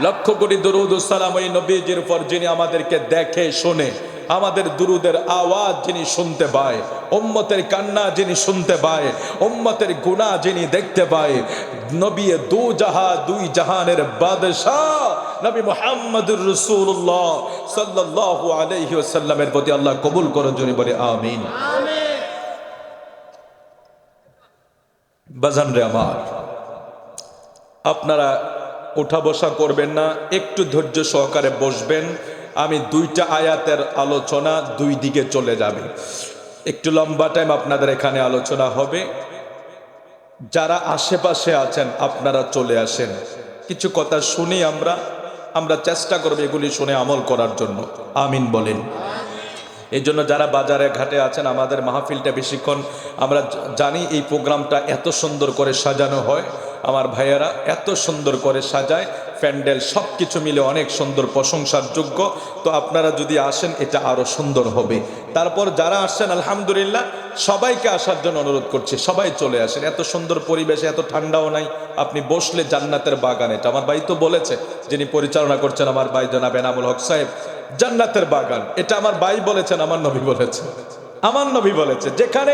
লক্ষ কোটি দরুদ ও সালাম ওই নবীজির উপর যিনি আমাদেরকে দেখে শোনে, আমাদের দুরুদের আওয়াজ যিনি শুনতে পায়, উম্মতের কান্না যিনি শুনতে পায়, উম্মতের গুনাহ যিনি দেখতে পায়, নবী দুই জাহানের বাদশাহ নবী মুহাম্মদুর রাসূলুল্লাহ সাল্লাল্লাহু আলাইহি ওয়াসাল্লামের প্রতি আল্লাহ কবুল করুন, যিনি বলে আমিন। বাজান রে আমার, আপনারা উঠা বসা করবেন না, একটু ধৈর্য সহকারে বসবেন। আমি দুইটা আয়াতের আলোচনা দুই দিকে চলে যাবে, একটু লম্বা টাইম আপনাদের এখানে আলোচনা হবে। যারা আশেপাশে আছেন আপনারা চলে আসেন, কিছু কথা শুনি, আমরা চেষ্টা করব এগুলি শুনে আমল করার জন্য। আমিন বলেন। এই জন্য যারা বাজারে ঘাটে আছেন, আমাদের মাহফিলটা বেশিক্ষণ, আমরা জানি এই প্রোগ্রামটা এত সুন্দর করে সাজানো হয়, আমার ভাইয়েরা এত সুন্দর করে সাজায়, প্যান্ডেল সব কিছু মিলে অনেক সুন্দর, প্রশংসার যোগ্য। তো আপনারা যদি আসেন এটা আরও সুন্দর হবে। তারপর যারা আসছেন আলহামদুলিল্লাহ, সবাইকে আসার জন্য অনুরোধ করছি, সবাই চলে আসেন। এত সুন্দর পরিবেশে, এত ঠান্ডাও নাই, আপনি বসলে জান্নাতের বাগান। এটা আমার ভাই তো বলেছে, যিনি পরিচালনা করছেন আমার ভাই জনাব এনামুল হক সাহেব, জান্নাতের বাগান। এটা আমার ভাই বলেছেন, আমার নবী বলেছে, আমার নবী বলেছে, যেখানে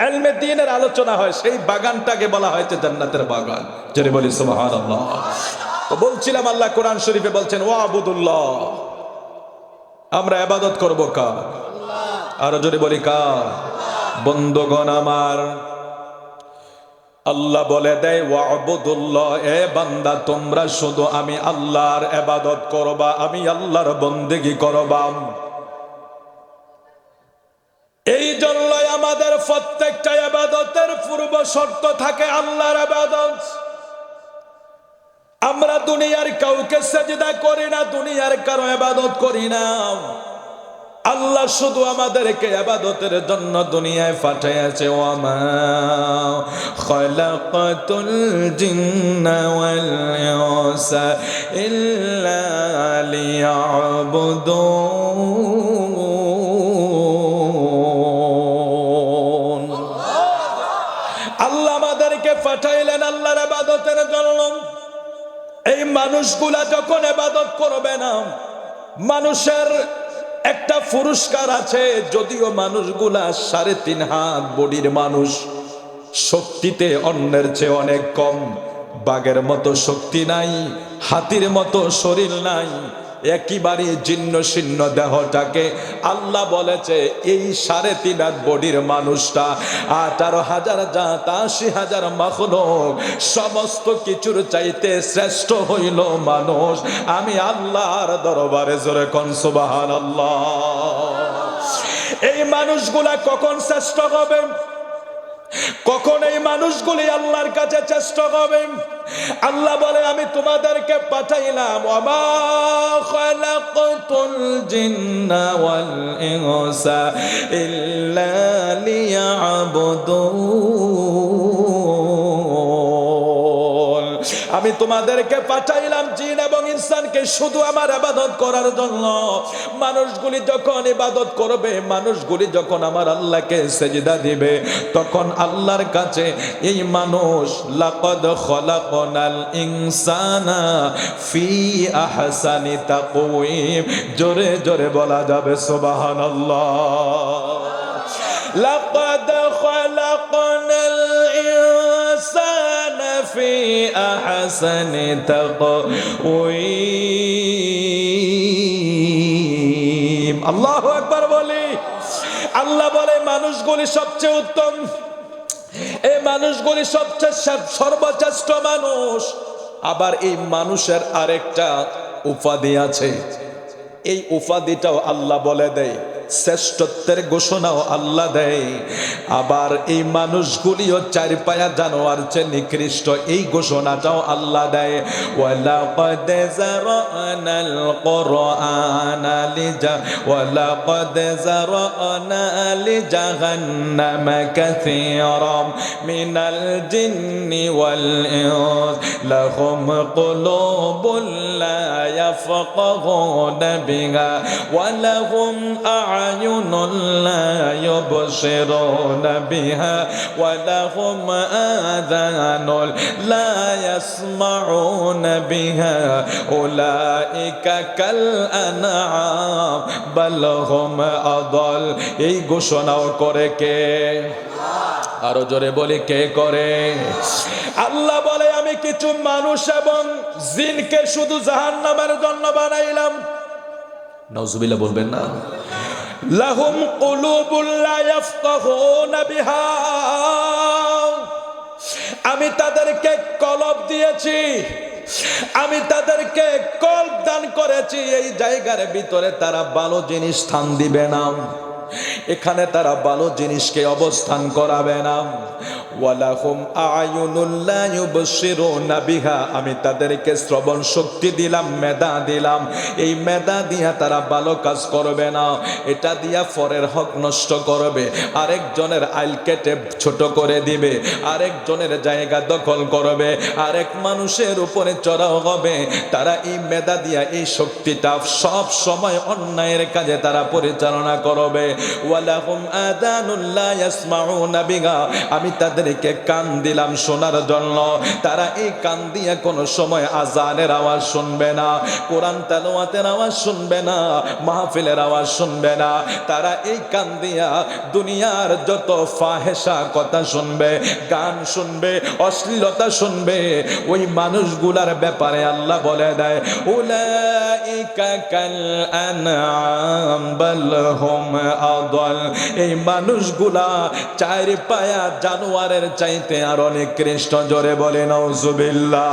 ইলমে দ্বীনের আলোচনা হয় সেই বাগানটাকে বলা হয়েছে জান্নাতের বাগান। জোরে বলি সুবহানাল্লাহ। তো বলছিলাম, আল্লাহ কোরআন শরীফে বলছেন ওয়াবুদুল্লাহ, আমরা ইবাদত করব কার? আরো জোরে বলি কার? বন্ধুগণ আমার, আল্লাহ বলে দেয় ওয়াবুদুল্লাহ, এ বান্দা তোমরা শুধু আমি আল্লাহর ইবাদত করবা, আমি আল্লাহর বন্দেগী করবা। এই জন্যই আমাদের প্রত্যেকটা ইবাদতের পূর্ব শর্ত থাকে আল্লাহর ইবাদত। আমরা দুনিয়ার কাউকে সিজদা করি না, দুনিয়ার কারো ইবাদত করি না। আল্লাহ শুধু আমাদেরকে ইবাদতের জন্য দুনিয়ায় পাঠিয়েছে। ওয়ামা খালাকাতুল জিন্না ওয়াল ইনসা ইল্লা লিয়াবুদুন। আল্লাহ আমাদেরকে পাঠাইলেন আল্লাহর ইবাদতের জন্য। এই মানুষগুলা যখন ইবাদত করবে না, মানুষের একটা পুরস্কার আছে। যদিও মানুষগুলা 3.5 হাত বডির মানুষ, শক্তিতে অন্যের চেয়ে অনেক কম, বাঘের মতো শক্তি নাই, হাতির মতো শরীর নাই, একেবারে জীর্ণ শীর্ণ দেহটাকে আল্লাহ বলেছে এই 3.5 হাত বডির মানুষটা 18,000 জাত, 80,000 মাখলুক, সমস্ত কিছুর চাইতে শ্রেষ্ঠ হইল মানুষ। আমি আল্লাহর দরবারে জোরে কোন সুবহানাল্লাহ। এই মানুষগুলা কখন শ্রেষ্ঠ হবে? কখন এই মানুষগুলি আল্লাহর কাছে চেষ্টা হবে? আল্লাহ বলে আমি তোমাদেরকে পাঠাইলাম ওয়ামা খালাকাতুল জিন্না ওয়াল ইনসা ইল্লা লিয়াবুদুন। আমি তোমাদেরকে পাঠাইলাম জিন এবং ইনসানকে শুধু আমার ইবাদত করার জন্য। মানুষগুলি যখন ইবাদত করবে, মানুষগুলি যখন আমার আল্লাহকে সিজদা দিবে, তখন আল্লাহর কাছে এই মানুষ লাকাদ খলাকনাল ইনসানা ফি আহসানি তাকওয়িম, জোরে জোরে বলা যাবে সুবহানাল্লাহ। লাকাদ খলাকনাল ইনসানা ফি আহসানি তাকওয়িম। আল্লাহু আকবার বলি। আল্লাহ বলে মানুষগুলি সবচেয়ে উত্তম, এই মানুষগুলি সবচেয়ে সর্বশ্রেষ্ঠ মানুষ। আবার এই মানুষের আরেকটা উপাধি আছে, এই উপাধিটাও আল্লাহ বলে দেয়, শ্রেষ্ঠত্বের ঘোষণাও আল্লাহ দেয়। আবার এই মানুষগুলিও 4 পায়া জানোয়ার চেয়ে নিকৃষ্ট, এই ঘোষণাটাও আল্লাহ দেয়। ওয়ালাকাদ যারানাল কুরআনা লিজাহান্নামা কাসীরাম মিনাল জিন্নি ওয়াল ইনস লাহুম কুলুবুন লা ইয়াফকাহুনা বিহা ওয়া লাহুম أعين لا يبصرون بها ولهم آذان لا يسمعون بها أولئك كالأنعام بل هم أضل এই ঘোষণাও করে কে আরো জোরে বলি কে করে আল্লাহ বলে আমি কিছু মানুষ এবং জিনকে শুধু জাহান্নামের জন্য বানাইলাম নাউজুবিল্লাহ বলবেন না লাহুম কুলুবুল লা ইয়াফকাহুনা বিহা আমি তাদেরকে কলব দিয়েছি আমি তাদেরকে কলব দান করেছি এই জায়গার ভিতরে তারা ভালো জিনিস স্থান দিবে না এখানে তারা ভালো জিনিসকে অবস্থান করাবে না ওয়ালাহুম আয়ুনুল লা ইউবসিরুনা বিহা আমি তাদেরকে শ্রবণ শক্তি দিলাম মেধা দিলাম এই মেধা দিয়া তারা ভালো কাজ করবে না এটা দিয়া পরের হক নষ্ট করবে আরেকজনের আইল কেটে ছোট করে দিবে আরেকজনের জায়গা দখল করবে আরেক মানুষের উপরে চড়াও হবে তারা এই মেধা দিয়া এই শক্তিটা সব সময় অন্যায়ের কাজে তারা পরিচালনা করবে ওয়ালাহুম আযানুল লা ইয়াসমাউনা বিহা আমি তাদেরকে কান দিলাম শোনার জন্য তারা এই কান দিয়ে কোনো সময় আযানের আওয়াজ শুনবে না কোরআন তেলাওয়াতের আওয়াজ শুনবে না মাহফিলের আওয়াজ শুনবে না তারা এই কান দিয়া দুনিয়ার যত ফাহেশা কথা শুনবে গান শুনবে অশ্লীলতা শুনবে ওই মানুষগুলার ব্যাপারে আল্লাহ বলে দেয় উলাইকা কাল আনআম বাল হুম আদাল এই মানুষগুলা চার পায়া জানোয়ারের চাইতে আর অনেক কৃষ্ণ জোরে বলে নাউজুবিল্লাহ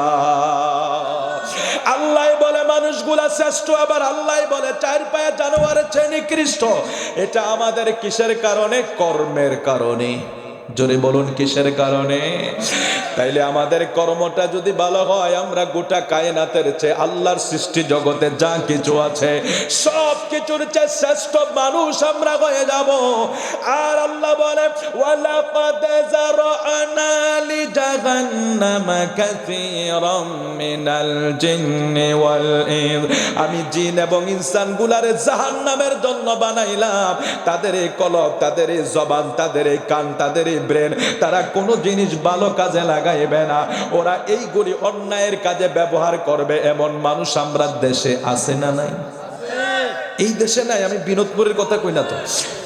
আল্লাহ বলে মানুষগুলা শ্রেষ্ঠ আবার আল্লাহ বলে চার পায়া জানোয়ারের চেয়ে নিকৃষ্ট এটা আমাদের কিসের কারণে কর্মের কারণে জোরে বলুন কিসের কারণে তাইলে আমাদের কর্মটা যদি ভালো হয় আমরা গোটা কায়নাতের চেয়ে আল্লাহর সৃষ্টি জগতে যা কিছু আছে সব কিছুর চেয়ে শ্রেষ্ঠ মানুষ আমরা হয়ে যাব আর আল্লাহ বলে ওয়ালাকাদ যারানা লিজাহান্নামা কাসীরাম মিনাল জিন্নি ওয়াল ইনস আমি জিন এবং ইনসানগুলারে জাহান্নামের জন্য বানাইলাম তাদের এই কলব তাদের এই জবান তাদের এই কান তাদের এই ব্রেন তারা কোনো জিনিস ভালো কাজে লাগাইবে না ওরা এইগুলি অন্যায়ের কাজে ব্যবহার করবে এমন মানুষ আমরা দেশে আছে না নাই এই দেশে নাই আমি বিনোদপুরের কথা কই না তো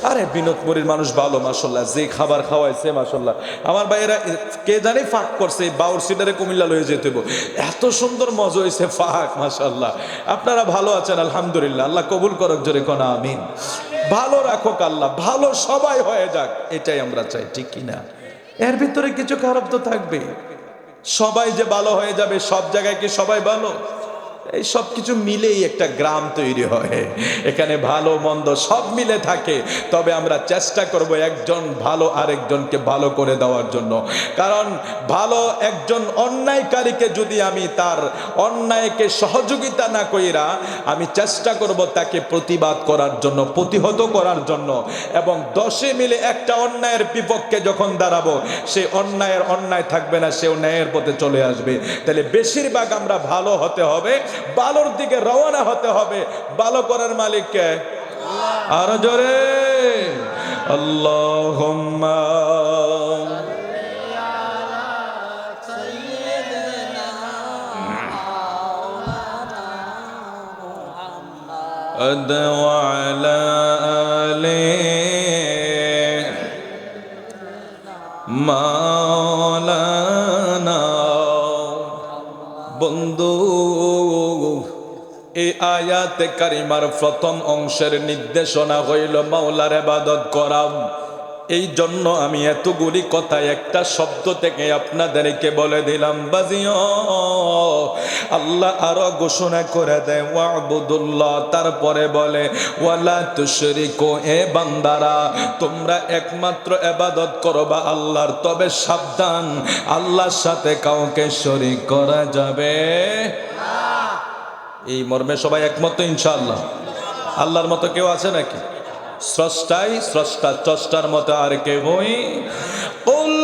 আরে বিনোদপুরের মানুষ ভালো মাশাআল্লাহ যে খাবার খাওয়াইছে মাশাআল্লাহ আমার ভাইয়েরা কে জানি ফাঁক করছে বাউর সিটারে কুমিল্লা লয়ে যেতে এত সুন্দর মজা হয়েছে ফাঁক মাশাআল্লাহ আপনারা ভালো আছেন আলহামদুলিল্লাহ আল্লাহ কবুল করুক জোরে কোন আমিন ভালো রাখুক আল্লাহ ভালো সবাই হয়ে যাক এটাই আমরা চাই ঠিক কি না এর ভিতরে কিছু খারাপ তো থাকবে সবাই যে ভালো হয়ে যাবে সব জায়গায় কি সবাই ভালো এই সব কিছু মিলেই একটা গ্রাম তৈরি হয় এখানে ভালো মন্দ সব মিলে থাকে তবে আমরা চেষ্টা করব একজন ভালো আরেকজনকে ভালো করে দেওয়ার জন্য কারণ ভালো একজন অন্যায়কারীকে যদি আমি তার অন্যায়কে সহযোগিতা না কইরা আমি চেষ্টা করব তাকে প্রতিবাদ করার জন্য প্রতিহত করার জন্য এবং 10 মিলে একটা অন্যায়ের বিপক্ষে যখন দাঁড়াবো সেই অন্যায় থাকবে না সেও ন্যায়ের পথে চলে আসবে তাহলে বেশিরভাগ আমরা ভালো হতে হবে ভালোর দিকে রওনা হতে হবে ভালো করার মালিক কে আর জোরে আল্লাহুম্মা ওয়া আলা আলি মাওলানা বন্ধু এই আয়াতে কারিমার প্রথম অংশের নির্দেশনা হইল মাওলার ইবাদত করা এই জন্য আমি এতগুলি কথা একটা শব্দ থেকে আপনাদেরকে বলে দিলাম বাজিও আল্লাহ আরো ঘোষণা করে দেয় ওয়াবুদুল্লাহ তারপরে বলে ওয়ালা তুশরিকু এ বান্দারা তোমরা একমাত্র ইবাদত করবা আল্লাহর তবে সাবধান আল্লাহর সাথে কাউকে শরীক করা যাবে না এই মর্মে সবাই একমত ইনশাআল্লাহ আল্লাহর মতো কেউ আছে নাকি স্রষ্টাই স্রষ্টা ত্রষ্টার মতো আর কেউই কুল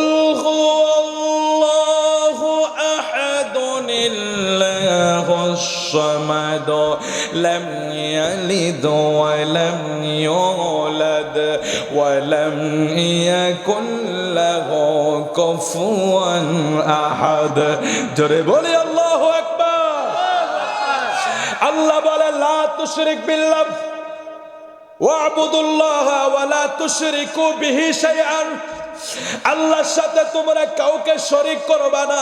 হুয়াল্লাহু আহাদুনিল্লাহুল الصمد لم يلد ولم يولد ولم يكن له كفوا أحد জোরে বলি আল্লাহু আকবার। আল্লাহ বলে লা তুশরিক বিল্লাহ ওয়া'বুদুল্লাহ ওয়া লা তুশরিকু বিহি শাইআন। আল্লাহর সাথে তোমরা কাউকে শরীক করবা না,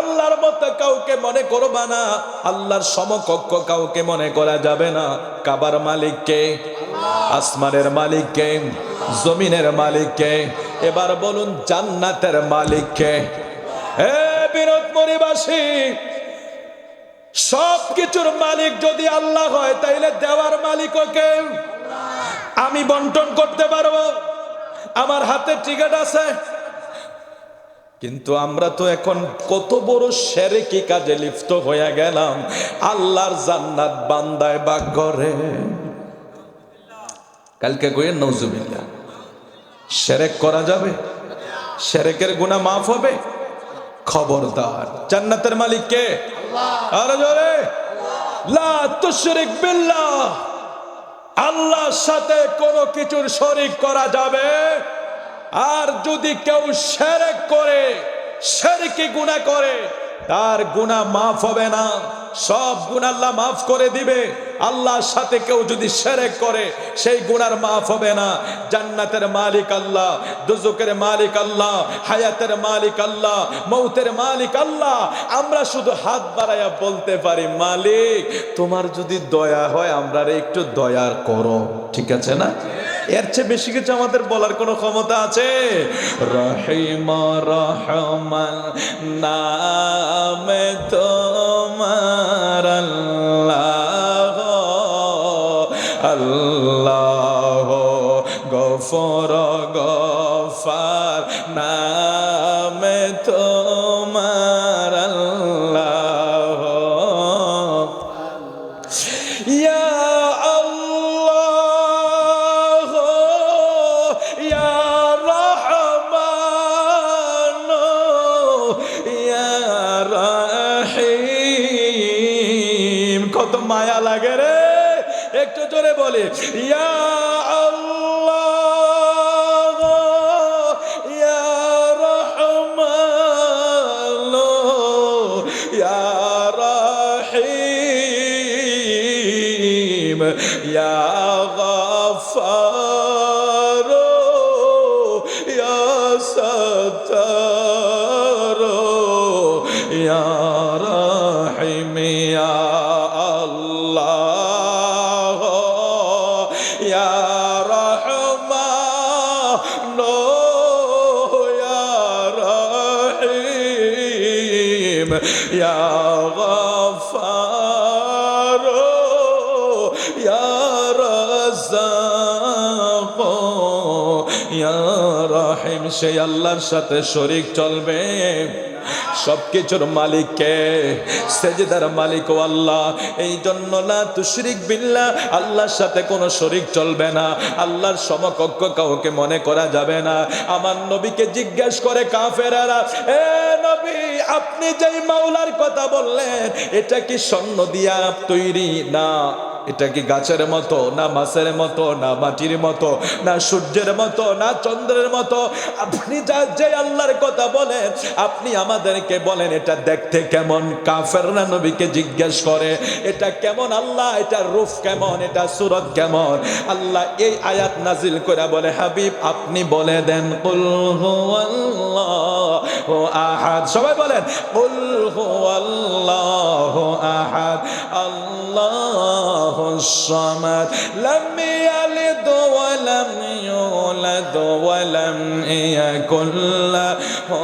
আল্লাহর মতো কাউকে মনে করবা না, আল্লাহর সমকক্ষ কাউকে মনে করা যাবে না। কাবার মালিক কে? আসমানের মালিক কে? জমিনের মালিক কে? এবার বলুন জান্নাতের মালিক কে? হে বিনোদমণিবাসী, সব কিছুর মালিক যদি আল্লাহ হয় তাইলে দেওয়ার মালিকও কে? আমি বন্টন করতে পারবো, আমার হাতে টিকিট আছে, কিন্তু আমরা তো এখন কত বড় শিরকি কাজে লিপ্ত হয়ে গেলাম। আল্লাহর জান্নাত বান্দায় ভাগ করে। কালকে কইেন নাউজুবিল্লাহ। শিরক করা যাবে? শিরকের গুনাহ মাফ হবে? খবরদার। জান্নাতের মালিক কে? আল্লাহ। আরে জোরে লা তুশরিক বিল্লাহ। আল্লাহর সাথে কোনো কিছুর শরীক করা যাবে। আর যদি কেউ শিরক করে, শিরকি গুনাহ করে, তার গুনাহ মাফ হবে না। সব গুনাহ আল্লাহ মাফ করে দিবে। আল্লাহর সাথে কেউ যদি শিরক করে সেই গুনার মাফ হবে না। জান্নাতের মালিক আল্লাহ, দুজকের মালিক আল্লাহ, হায়াতের মালিক আল্লাহ, মৌতের মালিক আল্লাহ। আমরা শুধু হাত বাড়াইয়া বলতে পারি মালিক তোমার যদি দয়া হয় আমরা একটু দয়া করো, ঠিক আছে না? এর চেয়ে বেশি কিছু আমাদের বলার কোনো ক্ষমতা আছে? রহিম রহমান নাম তোমার আল্লাহ, আল্লাহ গফর গফার নাম তোমার আল্লাহ। ইয়া কত মায়া লাগে রে, একটু জোরে বলে ইয়া আল্লাহ ইয়া রহমান ইয়া রহিম ইয়া গফফার ইয়া সত্তার ইয়া রহিম ইয়া ইয়া গফফার ইয়া রাজ্জাক ইয়া রহিম। সেই আল্লাহর সাথে শরীক চলবে? সবকিছুর মালিক কে? সেজদার মালিক ও আল্লাহ। এই জন্য লা তুশরিক বিল্লাহ, আল্লাহর সাথে কোনো শরীক চলবে না, আল্লাহর সমকক্ষ কাউকে মনে করা যাবে না। আমার নবীকে জিজ্ঞেস করে কাফেরেরা, এ নবী আপনি যেই মাওলার কথা বললেন এটা কি স্বর্ণ দিয়া তৈরি, না এটা কি গাছের মতো, না মাছের মতো, না মাটির মতো, না সূর্যের মতো, না চন্দ্রের মতো? আপনি যে আল্লাহর কথা বলেন আপনি আমাদেরকে বলেন এটা দেখতে কেমন? কাফেররা নবীকে জিজ্ঞেস করে এটা কেমন আল্লাহ, এটা রূপ কেমন, এটা সূরত কেমন? আল্লাহ এই আয়াত নাজিল করে বলে হাবিব আপনি বলে দেন কুল হুয়াল্লাহু আহাদ। সবাই বলেন কুল হুয়াল্লাহু আহাদ আল্লাহুস সামাদ লাম ইয়ালিদ ওয়া লাম ইউলাদ ওয়া লাম ইয়াকুল লাহু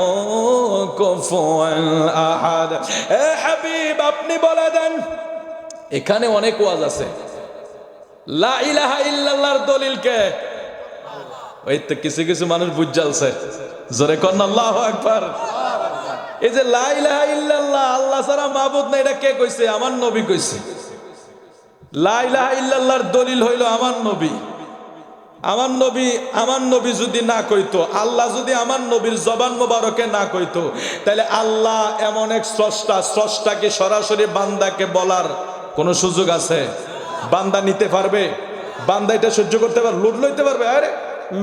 কুফুয়ান আহাদ। এ হাবিব আপনি বলে দেন, এখানে অনেক ওয়াজ আছে, লা ইলাহা ইল্লাল্লাহর দলিল কে? ওই তো কিছু কিছু মানুষ বুঝালছে, জোরে কর আল্লাহু আকবার। এই যে লা ইলাহা ইল্লাল্লাহ আল্লাহ ছাড়া মাবুদ নাই এটা কে কইছে? আমার নবী কইছে। লা ইলাহা ইল্লাল্লাহর দলিল হইল আমার নবী। আমার নবী যদি না কইতো, আল্লাহ যদি আমার নবীর জবান মোবারকে না কইতো, তাহলে আল্লাহ এমন এক স্রষ্টাকে সরাসরি বান্দাকে বলার কোনো সুযোগ আছে? বান্দা নিতে পারবে? বান্দা এটা সহ্য করতে পারবে? লোড লইতে পারবে? আরে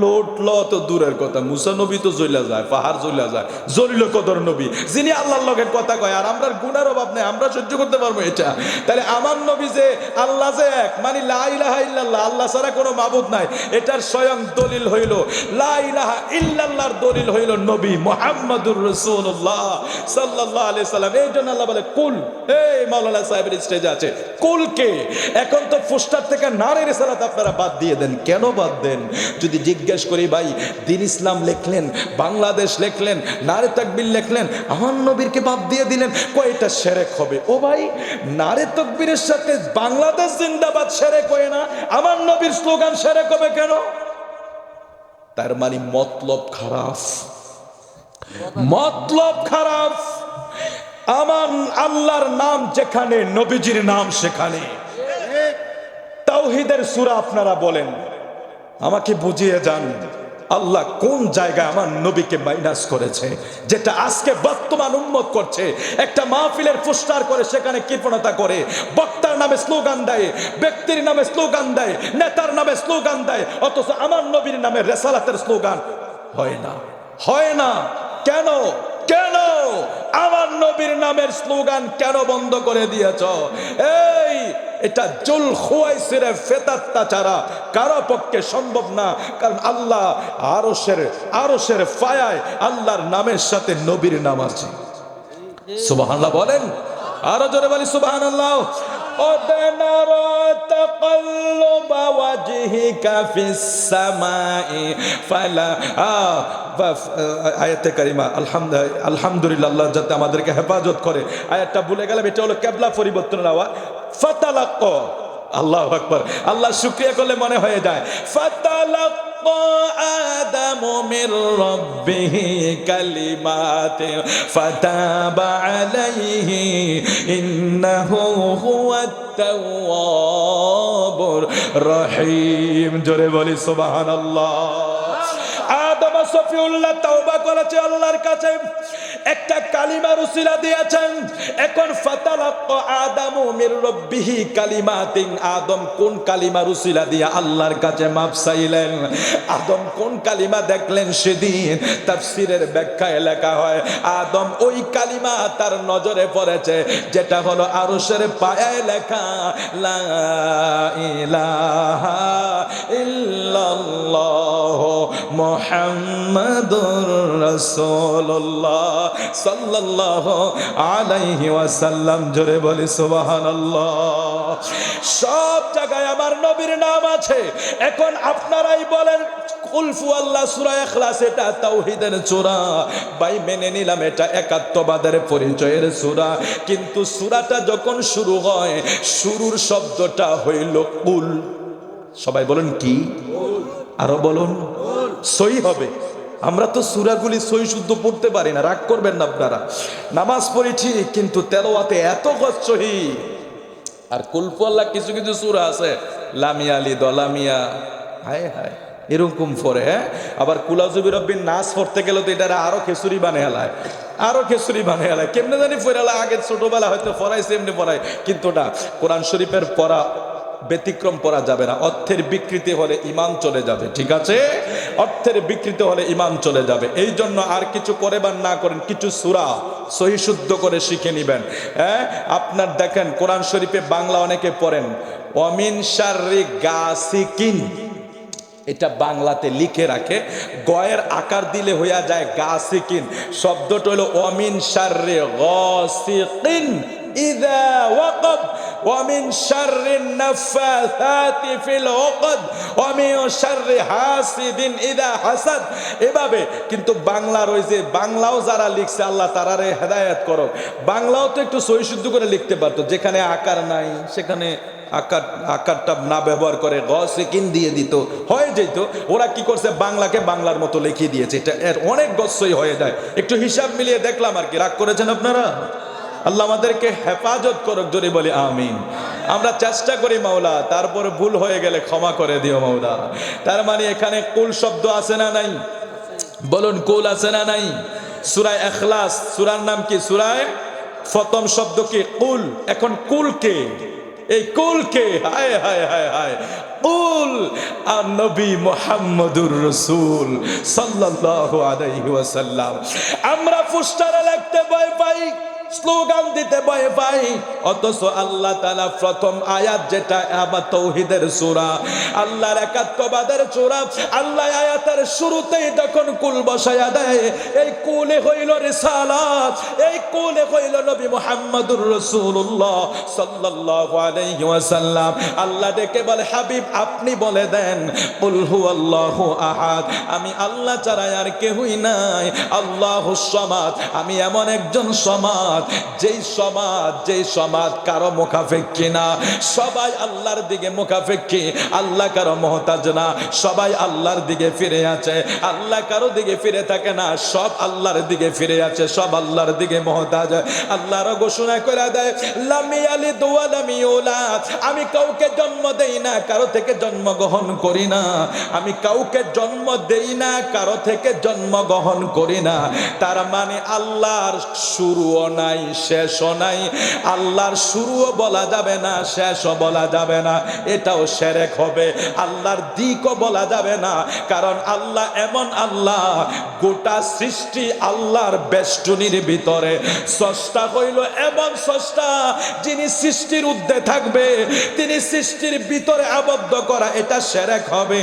লোড ল তো দূরের কথা, মুসা নবী তো জ্বলা যায়, পাহাড় জ্বলা যায়, জলিল কদর নবী যিনি আল্লাহর লগের কথা কয়, আর আমরা গুনার অভাব নেই, আমরা সহ্য করতে পারবো এটা? তাহলে আমার নবী যে আল্লাহ যে এক, মানে লা ইলাহা ইল্লাল্লাহ, আল্লাহ ছাড়া কোনো মাবুদ নাই, এটার স্বয়ং দলিল হইল লা ইলাহা ইল্লাল্লাহর দলিল হইল নবী মুহাম্মদুর রাসূলুল্লাহ সাল্লাল্লাহু আলাইহি সাল্লাম। এই জন্য আল্লাহ বলে কুল, এই মাওলানা সাহেবের স্টেজে আছে কুলকে। এখন তো পোস্টার থেকে নারে রিসালাত আপনারা বাদ দিয়ে দেন। কেন বাদ দেন? যদি জিজ্ঞেস করি, ভাই দিন ইসলাম লিখলেন, বাংলাদেশ লিখলেন, নারে তাকবীর লিখলেন, আমার নবীরকে বাদ দিয়ে দিলেন, কয়টা শিরক হবে? ও ভাই, নারে তাকবীরের সাথে বাংলাদেশ জিন্দাবাদ শিরক হয় না, আমার নবীর স্লোগান শিরক হবে কেন? তার মানে মতলব খারাপ, মতলব খারাপ। আমার আল্লাহর নাম যেখানে, নবীজির নাম সেখানে। তাওহীদের সূরা আপনারা বলেন, আমাকে বুঝিয়ে যান আল্লাহ কোন জায়গায় আমার নবীকে মাইনাস করেছে, যেটা আজকে বর্তমান উম্মত করছে। একটা মাহফিলের পোস্টার করে সেখানে কৃপণতা করে, বক্তার নামে স্লোগান দেয়, ব্যক্তির নামে স্লোগান দেয়, নেতার নামে স্লোগান দেয়, অথচ আমার নবীর নামে রেসালাতের স্লোগান হয় না, হয় না। কেন? কেন আমার নবীর নামের স্লোগান কেন বন্ধ করে দিয়েছ? এই এটা জুল খুয়াইসিরে ফেতাত্তা ছাড়া কারো পক্ষে সম্ভব না। কারণ আল্লাহ আরশের ফায়ায় আল্লাহর নামের সাথে নবীর নাম আছে। সুবহানাল্লাহ বলেন, আরো জোরে বলি সুবহানাল্লাহ। আয়াতে কারিমা আলহামদুলিল্লাহ যাতে আমাদেরকে হেফাজত করে। আয়াতটা ভুলে গেলাম, এটা হলো কেবলা পরিবর্তনের আওয়াজ। ফাতালাক্কা, আল্লাহু আকবার, আল্লাহ শুকরিয়া করলে মনে হয়ে যায়। ফাতালাক্কা আদামু মির রাব্বিহি কালিমাতিন ফাতাবা আলাইহি ইন্নাহু হুয়াত তাওয়াবুর রহিম। জোরে বলি সুবহানাল্লাহ। আদম সফিউল্লাহ তওবা করেছে আল্লাহর কাছে, একটা কালিমার উসিলা দিয়েছেন। এখন ফাতালাক্কা আদামু মির রাব্বিহি কালিমাতিন, আদম কোন কালিমার উসিলা দিয়ে আল্লাহর কাছে মাফ চাইলেন? আদম কোন কালিমা দেখলেন সেদিন? তাফসীরের ব্যাখ্যায় লেখা হয় আদম ওই কালিমা তার নজরে পড়েছে যেটা হলো আরশের পায়ায় লেখা লা ইলাহা ইল্লাল্লাহ মুহাম্মাদুর রাসূলুল্লাহ সাল্লাল্লাহু আলাইহি ওয়াসাল্লাম। জোরে বলি সুবহানাল্লাহ। সব জায়গায় আমার নবীর নাম আছে। এখন আপনারাই বলেন, কুল হুয়াল্লাহ সূরা ইখলাস এটা তাওহীদের সূরা, ভাই মেনে নিলাম এটা একাত্মবাদের পরিচয়ের সূরা, কিন্তু সূরাটা যখন শুরু হয় শুরুর শব্দটা হইল কুল। সবাই বলেন কি? আরো বলুন, সহি হবে। আমরা তো সূরাগুলি সহি শুদ্ধ পড়তে পারি না, রাগ করবেন না আপনারা। নামাজ পড়েছি কিন্তু তেলাওয়াতে এত সহি। আর কুলফু আল্লাহ কিছু কিছু সূরা আছে লামিয়া আলি দলামিয়া, হায় হায় এরকম পড়ে। হ্যাঁ, আবার কুলাজুবি রব্বিন নাস পড়তে গেলে তো এটা আরো খেসুরি বানিয়ে হেলায়, আরো খেসুরি বানিয়ে হেলায়। কেমনে জানি পড়ালা, আগে ছোটবেলা হয়তো পড়াইছে এমনি পড়ায়, কিন্তু না, কোরআন শরীফের পড়া ব্যতিক্রম পড়া যাবে না। অর্থের বিকৃতি হলে ইমান চলে যাবে, ঠিক আছে? অর্থের বিকৃতি হলে ইমান চলে যাবে। এই জন্য আর কিছু করে বা না করেন, কিছু সূরা সহি শুদ্ধ করে শিখে নিবেন। হ্যাঁ, আপনার দেখেন কোরআন শরীফে বাংলা অনেকে পড়েন ওয়ামিন শাররি গাসিকিন, এটা বাংলাতে লিখে রাখে, গয়ের আকার দিলে হইয়া যায় গাসিকিন। শব্দটা হলো ওয়ামিন শাররি গাসিকিন ইযা ওয়াকাব ওয়ামিন শাররিন নাফাসাতি ফিল উকদ ওয়ামিন শাররি হাসিদিন ইযা হাসাদ। এভাবে কিন্তু বাংলার ওই যে বাংলাও যারা লিখছে আল্লাহ তারারে হেদায়েত করো, বাংলাও তো একটু সহি শুদ্ধ করে লিখতে পারতো। যেখানে আকার নাই সেখানে আকারটা না ব্যবহার করে গসিকিন দিয়ে দিত, হয়ে যেত। ওরা কি করছে, বাংলাকে বাংলার মতো লিখিয়ে দিয়েছে, এটা এর অনেক গসই হয়ে যায়। একটু হিসাব মিলিয়ে দেখলাম আর কি। রাগ করেছেন আপনারা? আল্লাহ আমাদেরকে হেফাজত করুক, জোরে বলি আমিন। আমরা চেষ্টা করি মাওলা, তারপরে ভুল হয়ে গেলে ক্ষমা করে দিও মাওলা। তার মানে এখানে কুল শব্দ আছে না নাই? বলুন কুল আছে না নাই? সূরা ইখলাস সূরার নাম কি? সূরায় প্রথম শব্দ কি? কুল। এখন কুল কে? এই কুল কে? হায় হায় হায় হায়, কুল আর নবী মুহাম্মদুর রাসূল সাল্লাল্লাহু আলাইহি ওয়াসাল্লাম। আমরা পোস্টারে লিখতে ভয় পাই, স্লোগান দিতে ভয় পাই, অথচ আল্লাহ তাআলা প্রথম আয়াত যেটা আবার তাওহীদের সূরা, আল্লাহর একাত্মবাদের সূরা, আল্লাহ আয়াতের শুরুতেই যখন কুল বসায়া দেয়, এই কুলে হইল রিসালাত, এই কুলে হইল নবী মুহাম্মদুর রাসূলুল্লাহ সাল্লাল্লাহু আলাইহি ওয়াসাল্লাম। আল্লাহ ডেকে বলে, হাবিব আপনি বলে দেন, কুল হুয়াল্লাহু আহাদ, আমি আল্লাহ ছাড়া আর কেউই নাই, আল্লাহুস সামাদ, আমি এমন একজন সমাদ, যেই সমাজ কারো মুখাপেক্ষী না, সবাই আল্লাহর দিকে মুখাপেক্ষী, আল্লাহ কারো মুহতাজ না, সবাই আল্লাহর দিকে ফিরে আছে, আল্লাহ কারো দিকে ফিরে থাকে না, সব আল্লাহর দিকে ফিরে আছে, সব আল্লাহর দিকে মুহতাজ। আল্লাহর ঘোষণা করে দেয়, লাম ইয়ালিদ ওয়া লাম ইউলাদ, আমি কাউকে জন্ম দেই না, কারো থেকে জন্ম গ্রহণ করি না, আমি কাউকে জন্ম দেই না, কারো থেকে জন্ম গ্রহণ করি না। তার মানে আল্লাহর শুরুও নাই, শেষও নাই, আল্লাহর শুরুও বলা যাবে না, শেষও বলা যাবে না, এটাও শিরক হবে। আল্লাহর দিকও বলা যাবে না, কারণ আল্লাহ এমন আল্লাহ, গোটা সৃষ্টি আল্লাহর বেষ্টনীর ভিতরে। স্রষ্টা হইল এমন স্রষ্টা, যিনি সৃষ্টির ঊর্ধ্বে থাকবে, তিনি সৃষ্টির ভিতরে আবদ্ধ করা, এটা শিরক হবে।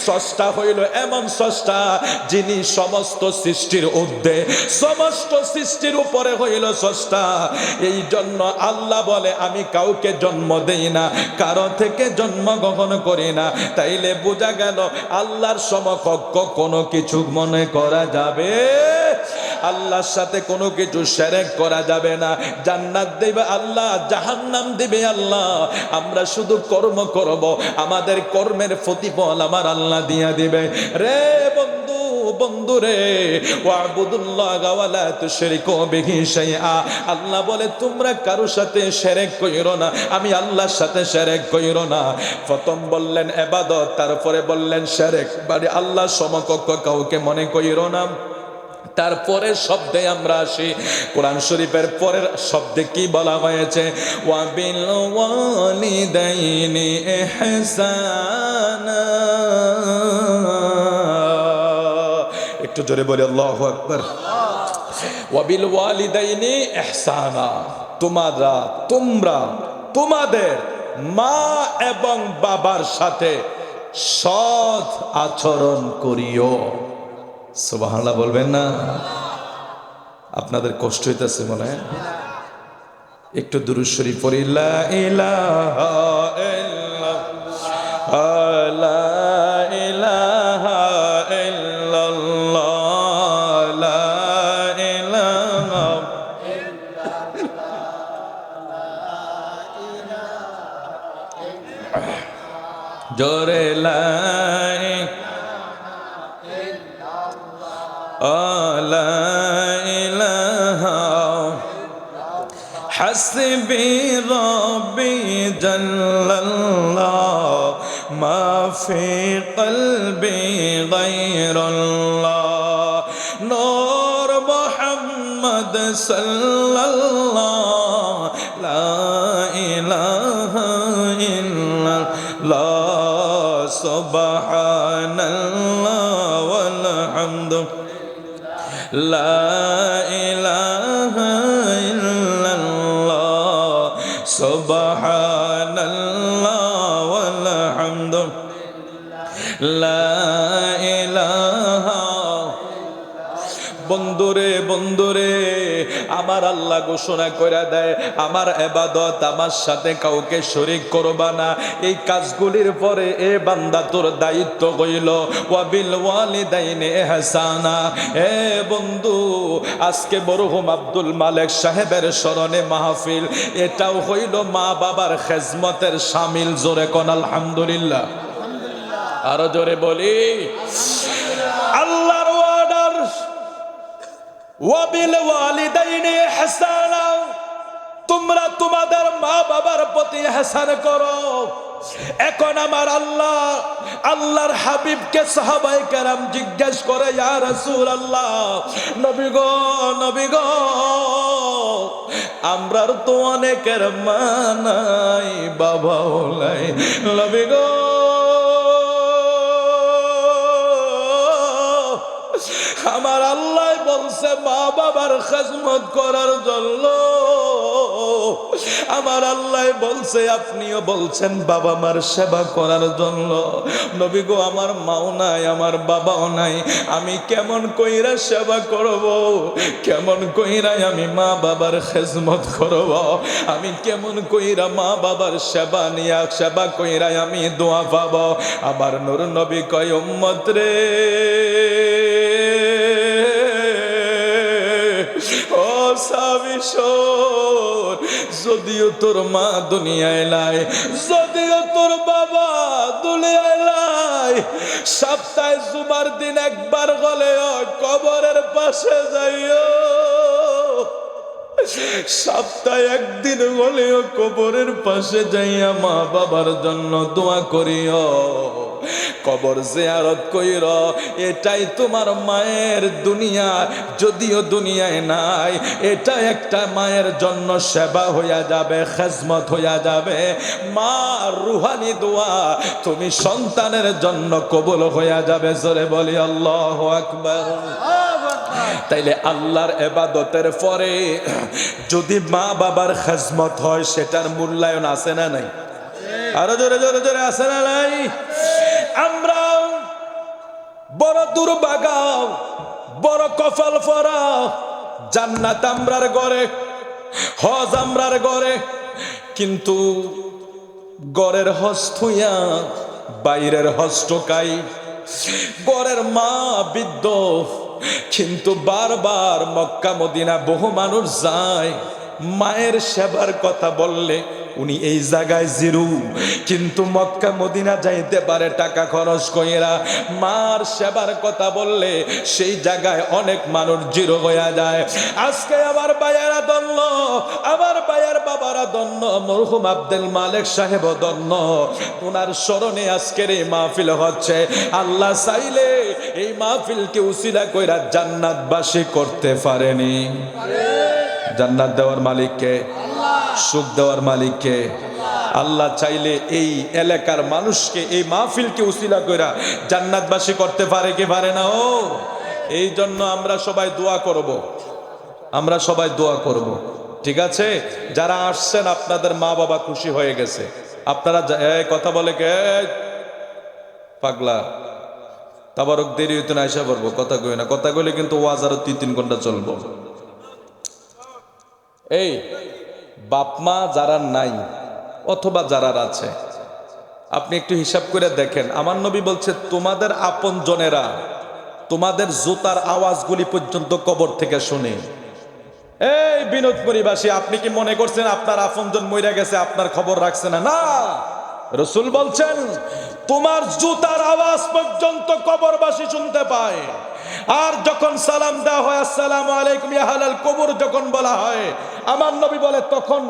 স্রষ্টা হইল এমন স্রষ্টা, যিনি সমস্ত সৃষ্টির ঊর্ধ্বে, সমস্ত সৃষ্টির উপরে হইল স্রষ্টা। এই জন্য আল্লাহ বলে, আমি কাউকে জন্ম দেই না, কারো থেকে জন্ম গ্রহণ করি না। তাইলে বোঝা গেল আল্লাহর সমকক্ষ কোনো কিছু মনে করা যাবে, আল্লাহর সাথে কোনো কিছু শিরক করা যাবে না। জান্নাত দেবে আল্লাহ, জাহান্নাম দেবে আল্লাহ, আমরা শুধু কর্ম করব, আমাদের কর্মের প্রতিফল আমার আল্লাহ দিয়া দিবে। রে বন্ধু, বন্ধু রে, ওয়াবুদুল্লাহ ওয়া লা তুশরিকু বিহি শাইআ, আল্লাহ বলে তোমরা কারোর সাথে শিরক কইরো না, আমি আল্লাহর সাথে শিরক কইরো না। প্রথম বললেন ইবাদত, তারপরে বললেন শিরক, মানে আল্লাহ সমকক্ষ কাউকে মনে কইরো না। তারপরে শব্দে আমরা আসি, কোরআন শরীফের পরের শব্দে কি বলা হয়েছে? ওয়াবিল ওয়ালিদাইনি ইহসানা, একটু জোরে বলি আল্লাহু আকবার। ওয়াবিল ওয়ালিদাইনি ইহসানা, তোমরা তোমাদের মা এবং বাবার সাথে সৎ আচরণ করিও। সুবহানাল্লাহ বলবেন না? আপনাদের কষ্ট হইতেছে মনে হয়, একটু দুরূদ শরীফ পড়ি। লা ইলাহা ইল্লাল্লাহ, লা ইলাহা ইল্লাল্লাহ, লা ইলাহা ইল্লাল্লাহ, জোরে লা হাসবি রব্বি জাল্লাল্লাহ মা ফি কলবি গায়রুল্লাহ, নূর মুহাম্মদ সাল্লাল্লাহ, লা ইলাহা ইল্লাল্লাহ, সুবহানাল্লাহ ওয়াল হামদু, লা ইলাহা ইল্লাল্লাহ, সুবহানাল্লাহ ওয়াল হামদু, লা ইলাহা। বন্ধুরে, আমার আল্লাহ ঘোষণা করে দেয়, আমার ইবাদত, আমার সাথে কাউকে শরীক করবা না। এই কাজগুলির পরে এ বান্দা তোর দায়িত্ব হইল ওয়াবিল ওয়ালিদাইনি ইহসানা। এ বন্ধু, আজকে মরহুম আব্দুল মালেক সাহেবের স্মরণে মাহফিল, এটাও হইল মা বাবার খেজমতের শামিল। জোরে কোন আলহামদুলিল্লাহ, আরো জোরে বলি আল্লাহর ওয়ার্ডার, ওয়াবিল ওয়ালিদাইনি ইহসানা, তোমরা তোমাদের মা বাবার প্রতি ইহসান করো। এখন আমার আল্লাহর হাবিবকে সাহাবায়ে কেরাম জিজ্ঞেস করে, ইয়া রাসূলুল্লাহ, নবী গো, আমরার তো অনেকের মা নাই, বাবাও নাই, নবী গো, আমার আল্লাহ বলছে মা বাবার খেদমত করার জন্য। আমার আল্লাহ বলছে, আপনিও বলছেন বাবা মার সেবা করার জন্য। নবী গো, আমার মাও নাই, আমার বাবাও নাই, আমি কেমন কইরা সেবা করব? কেমন কইরা আমি মা বাবার খেদমত করব? আমি কেমন কইরা মা বাবার সেবা কইরা আমি দোয়া পাব? আবার নূর নবী কয়, উম্মত রে, ও সাবি শোন, যদিও তোর মা দুনিয়ায় নাই, যদিও তোর বাবা দুনিয়ায় নাই, সপ্তাহে জুমার দিন একবার হলেও কবরের পাশে যাইও। সপ্তাহে একদিন হলেও কবরের পাশে যাইয়া মা বাবার জন্য দোয়া করিও, কবর জিয়ারত কইর। এটাই তোমার মায়ের দুনিয়া, যদিও দুনিয়ায় নাই, এটা একটা মায়ের জন্য সেবা হইয়া যাবে, খেজমত হইয়া যাবে। মা রুহানি দোয়া তুমি সন্তানের জন্য কবুল হইয়া যাবে। জোরে বলি আল্লাহু আকবার। তাইলে আল্লাহর ইবাদতের পরে যদি মা বাবার খেজমত হয়, সেটার মূল্যায়ন আছে না নাই? আরো জোরে জোরে জোরে আছে না নাই? আমরা বড় দুর্ভাগা, বড় কপাল পরা, জান্নাত আমরার ঘরে, হজ আমরার ঘরে, কিন্তু ঘরের হজ থুইয়া বাইরের হজ টোকাই। ঘরের মা বৃদ্ধ, কিন্তু বারবার মক্কা মদিনা বহু মানুষ যায়, মায়ের সেবার কথা বললে উনি এই জায়গায় জিরু, কিন্তু মক্কা মদিনা যাইতে পারে টাকা খরচ কইরা। মার সেবার কথা বললে সেই জায়গায় অনেক মানুষ জিরো হয়ে যায়। আজকে আমার ভাইয়ারা ধন্য, আমার ভাইয়ার বাবারা ধন্য, মরহুম আব্দুল মালিক সাহেব ধন্য, ওনার স্মরণে আজকের এই মাহফিল হচ্ছে। আল্লাহ চাইলে এই মাহফিলকে উসিলা কইরা জান্নাতবাসী করতে পারেনি। জান্নাত দেওয়ার মালিককে, সুখ দেওয়ার মালিককে। আল্লাহ চাইলে এই এলাকার মানুষকে, এই মাহফিলকে উসিলা কইরা জান্নাতবাসী করতে পারে কি পারে না? ও, এই জন্য আমরা সবাই দোয়া করব, আমরা সবাই দোয়া করব, ঠিক আছে? যারা আসছেন আপনাদের মা বাবা খুশি হয়ে গেছে, আপনারা কথা বলে কে পাগলা তাবারক দেরি হইতে না, এসে পড়বো, কথা কই না, কথা কইলে কিন্তু ওয়াজ আরো 2-3 ঘন্টা চলবো। এই বাপ মা যারা নাই অথবা যারা আছে, আপনি একটু হিসাব করে দেখেন। আমার নবী বলছে, তোমাদের আপন জনেরা তোমাদের জুতার আওয়াজগুলি পর্যন্ত কবর থেকে শুনে। এই বিনোদপুরীবাসী, আপনি কি মনে করছেন আপনার আপনজন মইরা গেছে, আপনার খবর রাখছে না? না, রাসূল বলছেন তোমার জুতার আওয়াজ পর্যন্ত কবরবাসী শুনতে পায়। আর যখন সালাম দেওয়া হয়, আসসালামু আলাইকুম ইয়া আহলাল কবর যখন বলা হয়, আমার নবী বলে তখন